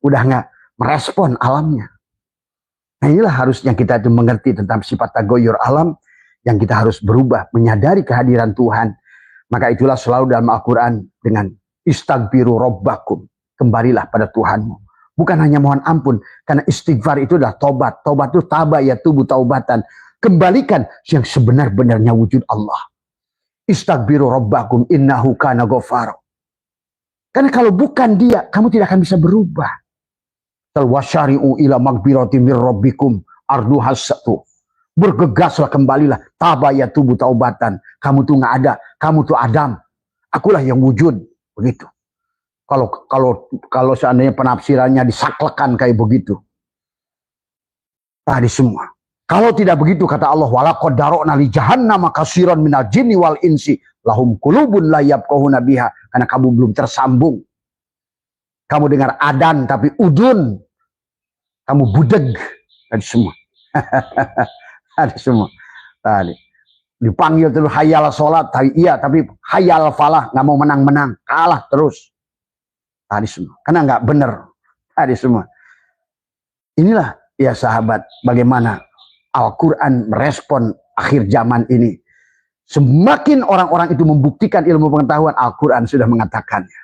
Udah nggak merespon alamnya. Nah inilah harusnya kita itu mengerti tentang sifat tagoyur alam, yang kita harus berubah, menyadari kehadiran Tuhan. Maka itulah selalu dalam Al-Quran dengan istaghfiru robbakum, kembalilah pada Tuhanmu. Bukan hanya mohon ampun, karena istighfar itu adalah tobat. Tobat itu taba ya tubuh taubatan. Kembalikan yang sebenar-benarnya wujud Allah. Istaghfiru robbakum innahu kana ghafara. Karena kalau bukan dia, kamu tidak akan bisa berubah. Wasyari'u ila maghfirati mir rabbikum arduhas satu. Bergegaslah, kembalilah, tabaya tubuh taubatan. Kamu tuh nggak ada, kamu tuh Adam. Akulah yang wujud, begitu. Kalau seandainya penafsirannya disaklekan kayak begitu. Tadi semua. Kalau tidak begitu kata Allah, walaqad dara'na li jahannama katsiran minal jinni wal insi lahum qulubun la yafqahuna biha, karena kamu belum tersambung. Kamu dengar adan tapi udun. Kamu budeg. Tadi semua. Tadi semua. Tadi. Dipanggil terus hayal sholat. Iya, tapi hayal falah. Nggak mau menang-menang. Kalah terus. Tadi semua. Karena nggak benar. Tadi semua. Inilah ya sahabat. Bagaimana Al-Quran merespon akhir zaman ini. Semakin orang-orang itu membuktikan ilmu pengetahuan, Al-Quran sudah mengatakannya.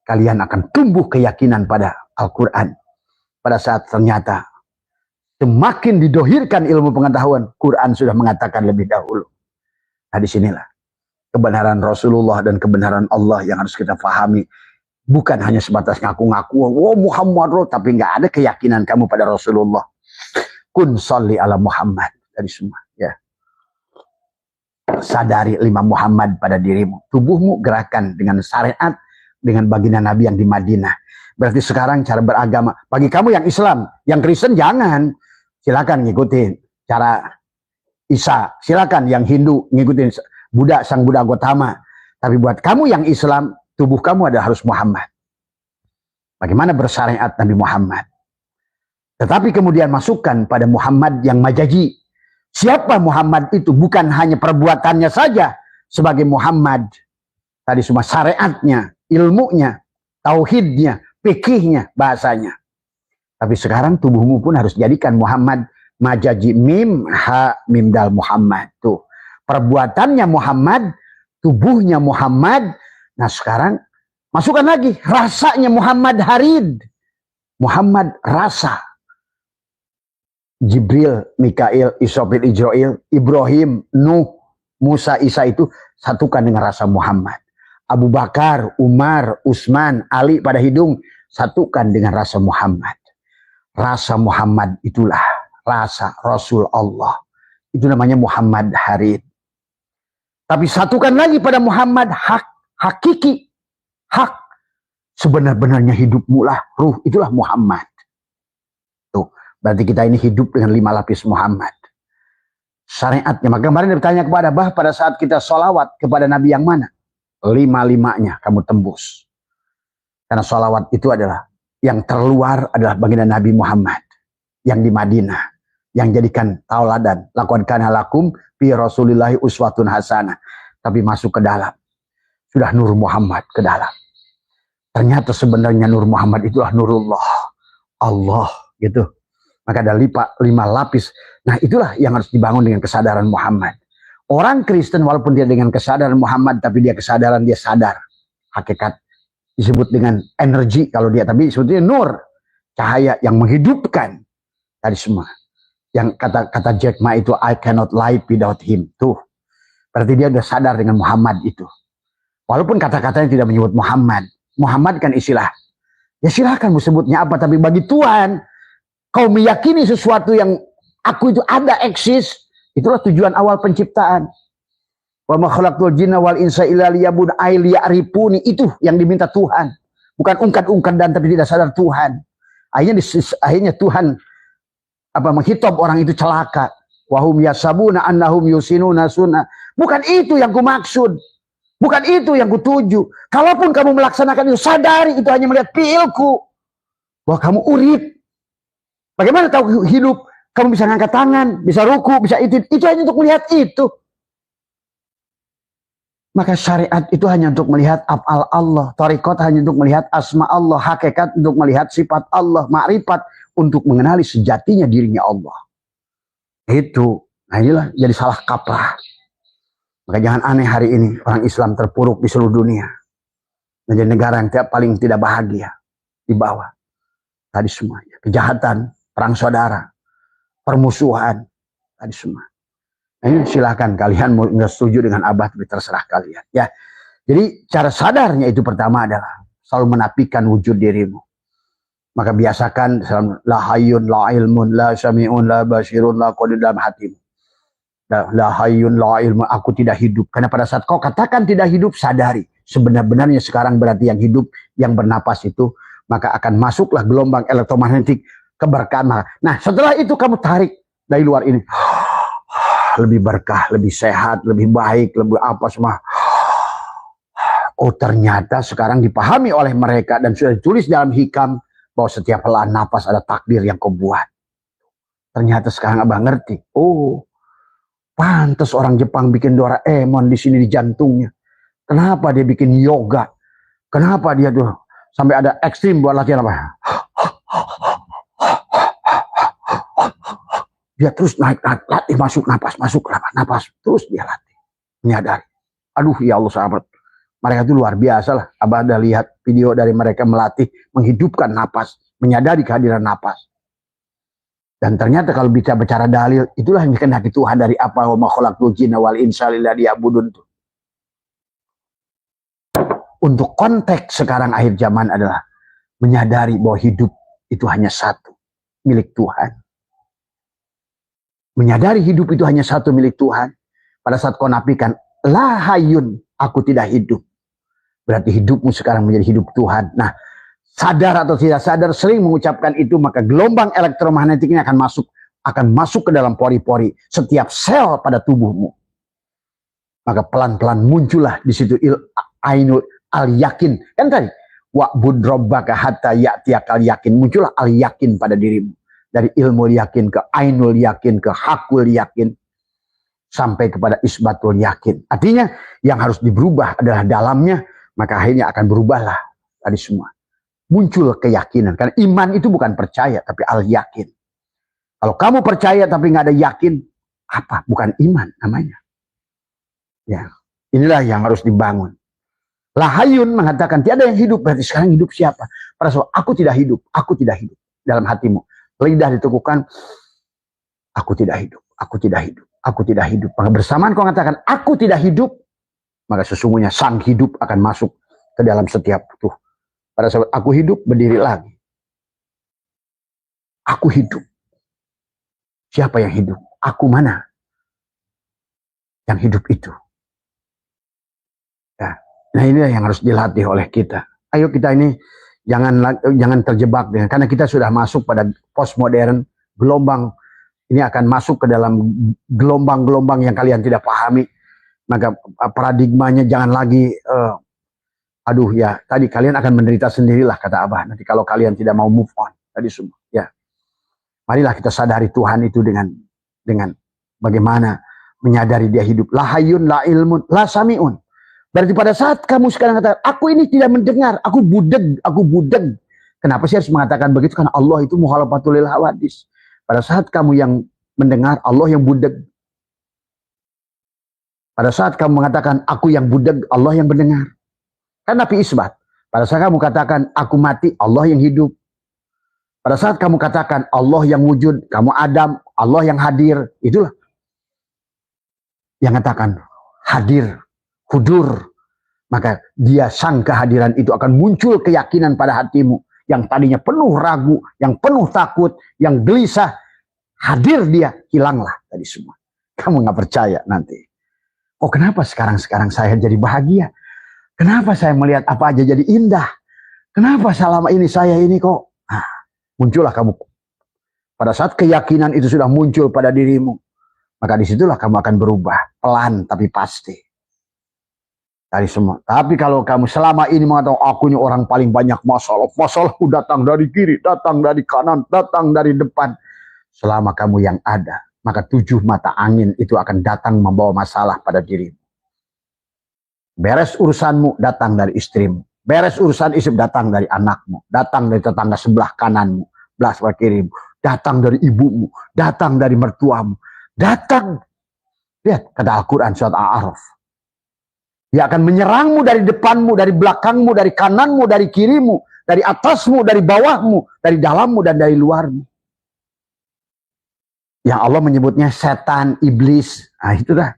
Kalian akan tumbuh keyakinan pada Al-Quran. Pada saat ternyata semakin didohirkan ilmu pengetahuan, Quran sudah mengatakan lebih dahulu. Nah disinilah kebenaran Rasulullah dan kebenaran Allah yang harus kita pahami. Bukan hanya sebatas ngaku-ngaku, oh Muhammad, tapi nggak ada keyakinan kamu pada Rasulullah. Kun sholli ala Muhammad. Dari semua. Ya. Sadari lima Muhammad pada dirimu. Tubuhmu gerakan dengan syariat, dengan baginda Nabi yang di Madinah. Berarti sekarang cara beragama. Bagi kamu yang Islam, yang Kristen jangan. Silakan ngikutin cara Isa. Silakan yang Hindu ngikutin Buddha, sang Buddha Gautama. Tapi buat kamu yang Islam, tubuh kamu adalah harus Muhammad. Bagaimana bersyariat Nabi Muhammad. Tetapi kemudian masukkan pada Muhammad yang majazi. Siapa Muhammad itu? Bukan hanya perbuatannya saja sebagai Muhammad. Tadi semua syariatnya, ilmunya, tauhidnya, fikihnya, bahasanya. Tapi sekarang tubuhmu pun harus jadikan Muhammad majazi, mim, ha, mim, dal, Muhammad. Tuh. Perbuatannya Muhammad, tubuhnya Muhammad. Nah sekarang masukkan lagi rasanya Muhammad harid. Muhammad rasa. Jibril, Mikail, Israfil, Ijrail, Ibrahim, Nuh, Musa, Isa itu satukan dengan rasa Muhammad. Abu Bakar, Umar, Utsman, Ali pada hidung satukan dengan rasa Muhammad. Rasa Muhammad itulah rasa Rasul Allah. Itu namanya Muhammad harid. Tapi satukan lagi pada Muhammad hak, hakiki, hak. Sebenar-benarnya hidupmu lah, ruh itulah Muhammad. Tuh, berarti kita ini hidup dengan 5 lapis Muhammad. Syariatnya, maka kemarin ditanya kepada Bah pada saat kita sholawat kepada Nabi yang mana? 5-5-nya kamu tembus. Karena sholawat itu adalah yang terluar adalah baginda Nabi Muhammad yang di Madinah, yang jadikan tauladan. Laqad kana lakum fi Rasulillahi uswatun hasanah. Tapi masuk ke dalam, sudah Nur Muhammad ke dalam. Ternyata sebenarnya Nur Muhammad itulah Nurullah, Allah gitu. Maka ada 5 lapis. Nah itulah yang harus dibangun dengan kesadaran Muhammad. Orang Kristen walaupun dia dengan kesadaran Muhammad, tapi dia kesadaran, dia sadar hakikat. Disebut dengan energi kalau dia, tapi sebetulnya nur, cahaya yang menghidupkan tadi semua. Yang kata Jack Ma itu, I cannot live without him. Tuh, berarti dia sudah sadar dengan Muhammad itu. Walaupun kata-katanya tidak menyebut Muhammad. Muhammad kan istilah. Ya silahkan mau sebutnya apa, tapi bagi Tuhan, kau meyakini sesuatu yang aku itu ada, eksis. Itulah tujuan awal penciptaan. Wa ma khalaqtul jinna wal insa illa liya'budun ay liya'rifuni, itu yang diminta Tuhan. Bukan ungkat-ungkat dan tapi tidak sadar Tuhan. Akhirnya Tuhan menghitop orang itu celaka. Wa hum yasabuna annahum yusinuna sunna. Bukan itu yang kumaksud. Bukan itu yang kutuju. Kalaupun kamu melaksanakan itu, sadari itu hanya melihat fiilku. Bahwa kamu urip. Bagaimana tahu hidup? Kamu bisa ngangkat tangan, bisa ruku, bisa itu. Itu hanya untuk melihat itu. Maka syariat itu hanya untuk melihat af'al Allah, thariqat hanya untuk melihat asma Allah, hakikat untuk melihat sifat Allah, ma'rifat untuk mengenali sejatinya dirinya Allah. Itu, nah inilah jadi salah kaprah. Maka jangan aneh hari ini orang Islam terpuruk di seluruh dunia, menjadi negara yang paling tidak bahagia di bawah. Tadi semua kejahatan, perang saudara, permusuhan, tadi semua. Nah, ini silakan kalian mau nggak setuju dengan Abah, tapi terserah kalian. Ya, jadi cara sadarnya itu pertama adalah selalu menafikan wujud dirimu. Maka biasakan la hayyun, la ilmun, la sami'un, la basirun, la qadir dalam hatimu. La hayyun, la ilmun, aku tidak hidup. Karena pada saat kau katakan tidak hidup, sadari sebenar-benarnya sekarang berarti yang hidup, yang bernapas itu, maka akan masuklah gelombang elektromagnetik keberkahan. Nah, setelah itu kamu tarik dari luar ini. Lebih berkah, lebih sehat, lebih baik, lebih apa semua. Oh, ternyata sekarang dipahami oleh mereka dan sudah ditulis dalam hikam bahwa setiap helaan napas ada takdir yang kau buat. Ternyata sekarang Abah ngerti. Oh, pantas orang Jepang bikin Doraemon di sini di jantungnya. Kenapa dia bikin yoga? Kenapa dia tuh sampai ada ekstrim buat latihan apa? Dia terus naik, latih, masuk, masuk, napas, terus dia latih. Menyadari. Aduh, ya Allah sahabat. Mereka itu luar biasa lah. Abah ada lihat video dari mereka melatih, menghidupkan napas, menyadari kehadiran napas. Dan ternyata kalau bicara dalil, itulah yang dikehendaki Tuhan dari apa wa ma khalaqtul jinna wal insa illa liya'budun. Untuk konteks sekarang akhir zaman adalah menyadari bahwa hidup itu hanya satu, milik Tuhan. Menyadari hidup itu hanya satu milik Tuhan. Pada saat kau nafikan, la hayyun, aku tidak hidup. Berarti hidupmu sekarang menjadi hidup Tuhan. Nah, sadar atau tidak sadar, sering mengucapkan itu, maka gelombang elektromagnetiknya akan masuk ke dalam pori-pori setiap sel pada tubuhmu. Maka pelan-pelan muncullah di situ ainul al-yakin. Kan tadi, wa'bud rabbaka hatta ya'tiyakal yakin. Muncullah al-yakin pada dirimu. Dari ilmu yakin ke ainul yakin, ke hakul yakin, sampai kepada isbatul yakin. Artinya yang harus diberubah adalah dalamnya, maka akhirnya akan berubahlah tadi semua. Muncul keyakinan. Karena iman itu bukan percaya, tapi al-yakin. Kalau kamu percaya tapi nggak ada yakin, apa? Bukan iman namanya. Ya, inilah yang harus dibangun. Lahayun mengatakan tiada yang hidup, berarti sekarang hidup siapa? Pada saat aku tidak hidup dalam hatimu. Lidah diteguhkan, aku tidak hidup, aku tidak hidup, aku tidak hidup. Maka bersamaan kau mengatakan, aku tidak hidup, maka sesungguhnya sang hidup akan masuk ke dalam setiap tuh. Pada saat aku hidup, berdiri lagi. Aku hidup. Siapa yang hidup? Aku mana? Yang hidup itu. Ya. Nah, inilah yang harus dilatih oleh kita. Ayo kita ini jangan terjebak dengan, karena kita sudah masuk pada postmodern, gelombang ini akan masuk ke dalam gelombang-gelombang yang kalian tidak pahami. Maka paradigmanya jangan lagi aduh ya, tadi kalian akan menderita sendirilah kata Abah nanti kalau kalian tidak mau move on tadi semua. Ya, marilah kita sadari Tuhan itu dengan bagaimana menyadari dia hidup. La hayyun, la ilmun, la sami'un. Berarti pada saat kamu sekarang katakan, aku ini tidak mendengar, aku budeg. Kenapa sih harus mengatakan begitu? Karena Allah itu mukhalafatul lil hawadis. Pada saat kamu yang mendengar, Allah yang budeg. Pada saat kamu mengatakan, aku yang budeg, Allah yang mendengar. Kan Nabi isbat. Pada saat kamu katakan, aku mati, Allah yang hidup. Pada saat kamu katakan, Allah yang wujud, kamu Adam, Allah yang hadir. Itulah yang katakan hadir, hudur. Maka dia sang kehadiran itu akan muncul keyakinan pada hatimu. Yang tadinya penuh ragu, yang penuh takut, yang gelisah. Hadir dia, hilanglah tadi semua. Kamu nggak percaya nanti. Oh, kenapa sekarang saya jadi bahagia? Kenapa saya melihat apa aja jadi indah? Kenapa selama ini saya ini kok? Nah, muncullah kamu. Pada saat keyakinan itu sudah muncul pada dirimu, maka disitulah kamu akan berubah. Pelan tapi pasti. Dari semua. Tapi kalau kamu selama ini mengatakan aku ini orang paling banyak masalahku datang dari kiri, datang dari kanan, datang dari depan. Selama kamu yang ada, maka 7 mata angin itu akan datang membawa masalah pada dirimu. Beres urusanmu, datang dari istrimu. Beres urusan istri, datang dari anakmu. Datang dari tetangga sebelah kananmu, sebelah kirimu. Datang dari ibumu, datang dari mertuamu. Datang. Lihat, kata Al-Quran surat Al-A'raf. Dia akan menyerangmu dari depanmu, dari belakangmu, dari kananmu, dari kirimu, dari atasmu, dari bawahmu, dari dalammu, dan dari luarmu. Yang Allah menyebutnya setan, iblis. Nah, itu dah.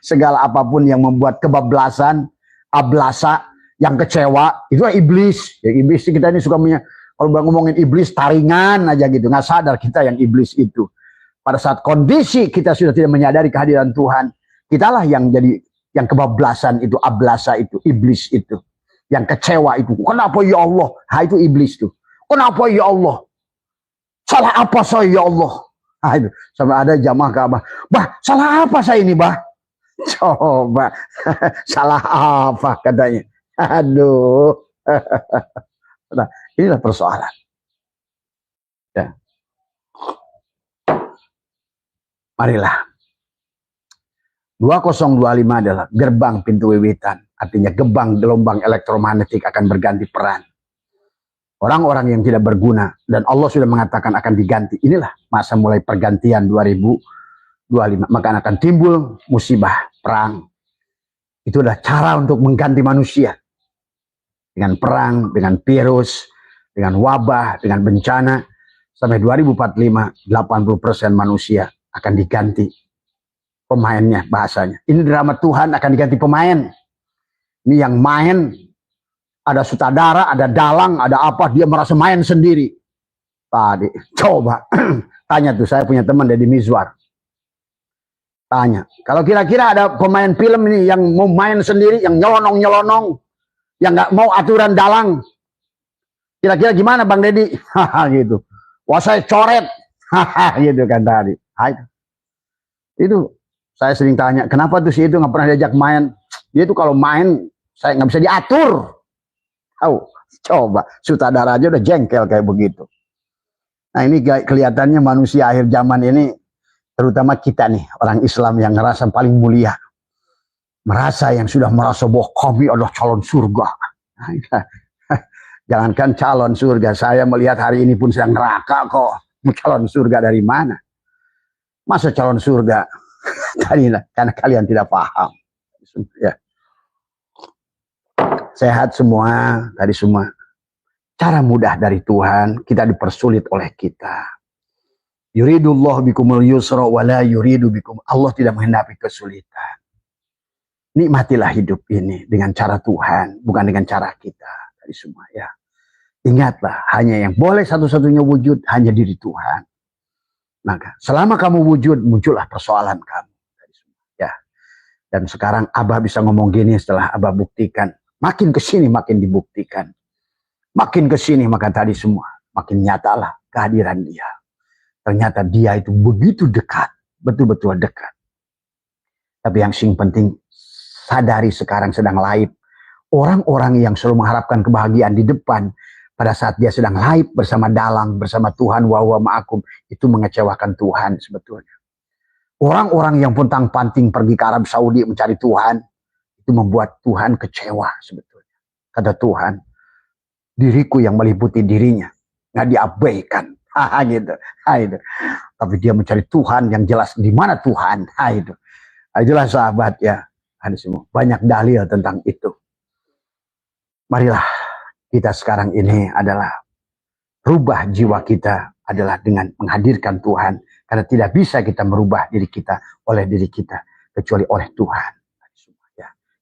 Segala apapun yang membuat kebablasan, ablasa, yang kecewa, itu iblis. Ya, iblis kita ini suka kalau ngomongin iblis, taringan aja gitu. Nggak sadar kita yang iblis itu. Pada saat kondisi kita sudah tidak menyadari kehadiran Tuhan, kitalah yang jadi, yang kebablasan itu, ablasa itu, iblis itu. Yang kecewa itu. Kenapa ya Allah? Ha, itu iblis tuh. Kenapa ya Allah? Salah apa saya ya Allah? Nah, itu. Sampai ada jamaah ke Abah. Bah, salah apa saya ini, Bah? Coba. Salah apa katanya? Aduh. Nah, inilah persoalan. Ya. Marilah. 2025 adalah gerbang pintu wiwitan. Artinya gelombang elektromagnetik akan berganti peran. Orang-orang yang tidak berguna, dan Allah sudah mengatakan akan diganti. Inilah masa mulai pergantian 2025. Maka akan timbul musibah, perang. Itu adalah cara untuk mengganti manusia. Dengan perang, dengan virus, dengan wabah, dengan bencana. Sampai 2045, 80% manusia akan diganti pemainnya, bahasanya. Ini drama Tuhan, akan diganti pemain. Ini yang main, ada sutradara, ada dalang, ada apa, dia merasa main sendiri. Tadi, coba, tanya tuh, saya punya teman Deddy Mizwar. Tanya, kalau kira-kira ada pemain film ini yang mau main sendiri, yang nyelonong-nyelonong, yang nggak mau aturan dalang, kira-kira gimana Bang Deddy? Haha gitu. Wah saya coret, haha gitu kan tadi. Itu saya sering tanya, kenapa tuh si itu nggak pernah diajak main? Dia tuh kalau main, saya nggak bisa diatur. Coba, sutradara aja udah jengkel kayak begitu. Nah ini kelihatannya manusia akhir zaman ini, terutama kita nih, orang Islam yang ngerasa paling mulia. Merasa yang sudah merasa bahwa kami adalah calon surga. Jangankan calon surga, saya melihat hari ini pun sedang neraka kok. Calon surga dari mana? Masa calon surga? Karena kalian tidak paham. Ya. Sehat semua, tadi semua. Cara mudah dari Tuhan, kita dipersulit oleh kita. Yuridullah bikumul yusra wala yuridu bikum. Allah tidak menghendaki kesulitan. Nikmatilah hidup ini dengan cara Tuhan, bukan dengan cara kita. Tadi semua ya. Ingatlah, hanya yang boleh satu-satunya wujud hanya diri Tuhan. Maka selama kamu wujud, muncullah persoalan kamu. Tadi semua ya. Dan sekarang Abah bisa ngomong gini setelah Abah buktikan. Makin kesini makin dibuktikan. Makin kesini maka tadi semua makin nyatalah kehadiran dia. Ternyata dia itu begitu dekat. Betul-betul dekat. Tapi yang sing penting sadari sekarang sedang live. Orang-orang yang selalu mengharapkan kebahagiaan di depan. Pada saat dia sedang live bersama dalang. Bersama Tuhan wa huwa ma'akum. Itu mengecewakan Tuhan sebetulnya. Orang-orang yang pontang-panting pergi ke Arab Saudi mencari Tuhan. Itu membuat Tuhan kecewa sebetulnya. Kata Tuhan, diriku yang meliputi dirinya. Nggak diabaikan. Gitu. Gitu. Tapi dia mencari Tuhan yang jelas di mana Tuhan. Gitu. Itulah sahabat ya. Ada semua. Banyak dalil tentang itu. Marilah kita sekarang ini adalah rubah jiwa kita adalah dengan menghadirkan Tuhan. Karena tidak bisa kita merubah diri kita oleh diri kita. Kecuali oleh Tuhan.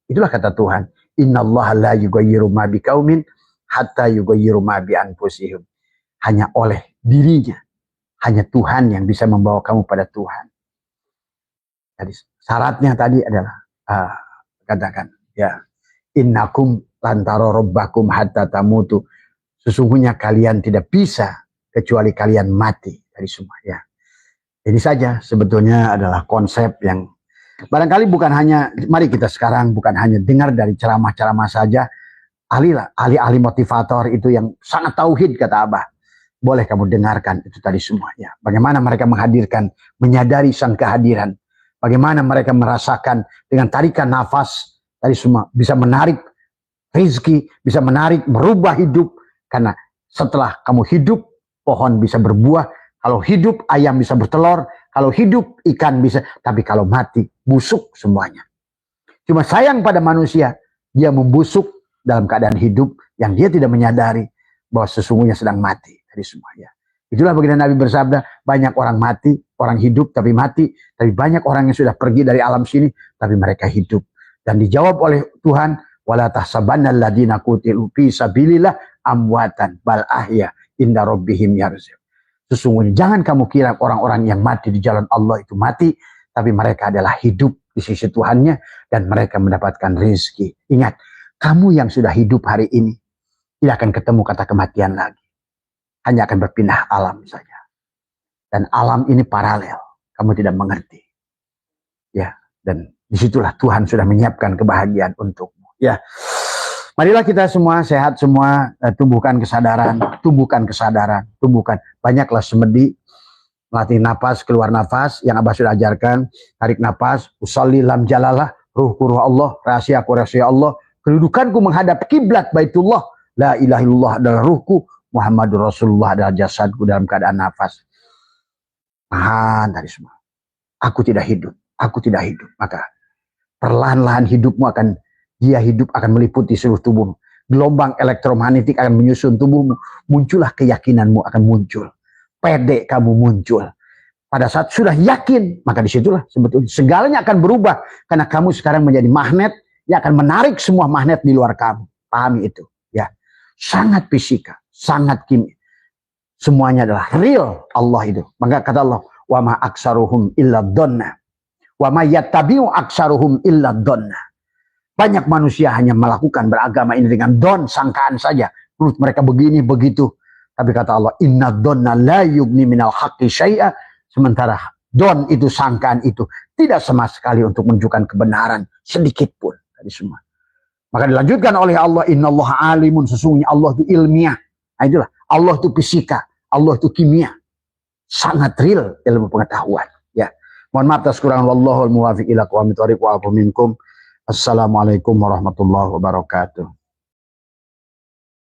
Itulah kata Tuhan. Innallaha la yughayyiru ma biqaumin hatta yughayyiru ma bi anfusihim. Hanya oleh dirinya. Hanya Tuhan yang bisa membawa kamu pada Tuhan. Jadi syaratnya tadi adalah katakan ya innakum lantaro rabbakum hatta tamutu. Sesungguhnya kalian tidak bisa kecuali kalian mati dari semua ya. Ini saja sebetulnya adalah konsep yang barangkali bukan hanya, mari kita sekarang bukan hanya dengar dari ceramah-ceramah saja, ahli-ahli motivator itu yang sangat tauhid kata Abah. Boleh kamu dengarkan itu tadi semuanya. Bagaimana mereka menghadirkan, menyadari sang kehadiran. Bagaimana mereka merasakan dengan tarikan nafas tadi semua bisa menarik rezeki, bisa menarik, merubah hidup. Karena setelah kamu hidup, pohon bisa berbuah. Kalau hidup, ayam bisa bertelur. Kalau hidup, ikan bisa. Tapi kalau mati, busuk semuanya. Cuma sayang pada manusia, dia membusuk dalam keadaan hidup yang dia tidak menyadari bahwa sesungguhnya sedang mati. Tadi semuanya. Itulah baginda Nabi bersabda, banyak orang mati, orang hidup tapi mati. Tapi banyak orang yang sudah pergi dari alam sini, tapi mereka hidup. Dan dijawab oleh Tuhan, wala tahsabanna alladziina qutilu fi sabilillah amwatan bal ahya inda rabbihim yarji'un. Sesungguhnya jangan kamu kira orang-orang yang mati di jalan Allah itu mati, tapi mereka adalah hidup di sisi Tuhannya dan mereka mendapatkan rezeki. Ingat, kamu yang sudah hidup hari ini tidak akan ketemu kata kematian lagi. Hanya akan berpindah alam saja. Dan alam ini paralel. Kamu tidak mengerti. Ya, dan disitulah Tuhan sudah menyiapkan kebahagiaan untukmu. Ya, marilah kita semua sehat semua, tumbuhkan kesadaran, tumbuhkan. Banyaklah semedi, melatih nafas, keluar nafas, yang Abah sudah ajarkan, tarik nafas, usolli lam jalalah, ruhku ruh Allah, rahasiaku rahasia Allah, kedudukanku menghadap kiblat Baitullah, la ilaha illallah adalah ruhku, Muhammadur Rasulullah adalah jasadku dalam keadaan nafas. Tahan tadi semua. Aku tidak hidup. Maka perlahan-lahan hidupmu akan, dia hidup akan meliputi seluruh tubuhmu. Gelombang elektromagnetik akan menyusun tubuhmu. Muncullah keyakinanmu akan muncul. Pede kamu muncul. Pada saat sudah yakin, maka disitulah sebetulnya segalanya akan berubah. Karena kamu sekarang menjadi magnet yang akan menarik semua magnet di luar kamu. Pahami itu. Ya, sangat fisika, sangat kimia. Semuanya adalah real Allah itu. Maka kata Allah, wa ma aksaruhum illa dhanna. Wa ma yattabi'u aksaruhum illa dhanna. Banyak manusia hanya melakukan beragama ini dengan don, sangkaan saja. Menurut mereka begini, begitu. Tapi kata Allah, inna dhanna la yugni minal haqqi syai'a. Sementara don itu, sangkaan itu, tidak sama sekali untuk menunjukkan kebenaran sedikit pun. Tadi semua. Maka dilanjutkan oleh Allah, innallaha alimun, sesungguhnya Allah itu ilmiah. Nah itulah, Allah itu fisika, Allah itu kimia. Sangat real ilmu pengetahuan. Ya. Mohon maaf atas kekurangan, wallahul muwaffiq ila aqwamit thoriq wa afu minkum. Assalamualaikum warahmatullahi wabarakatuh.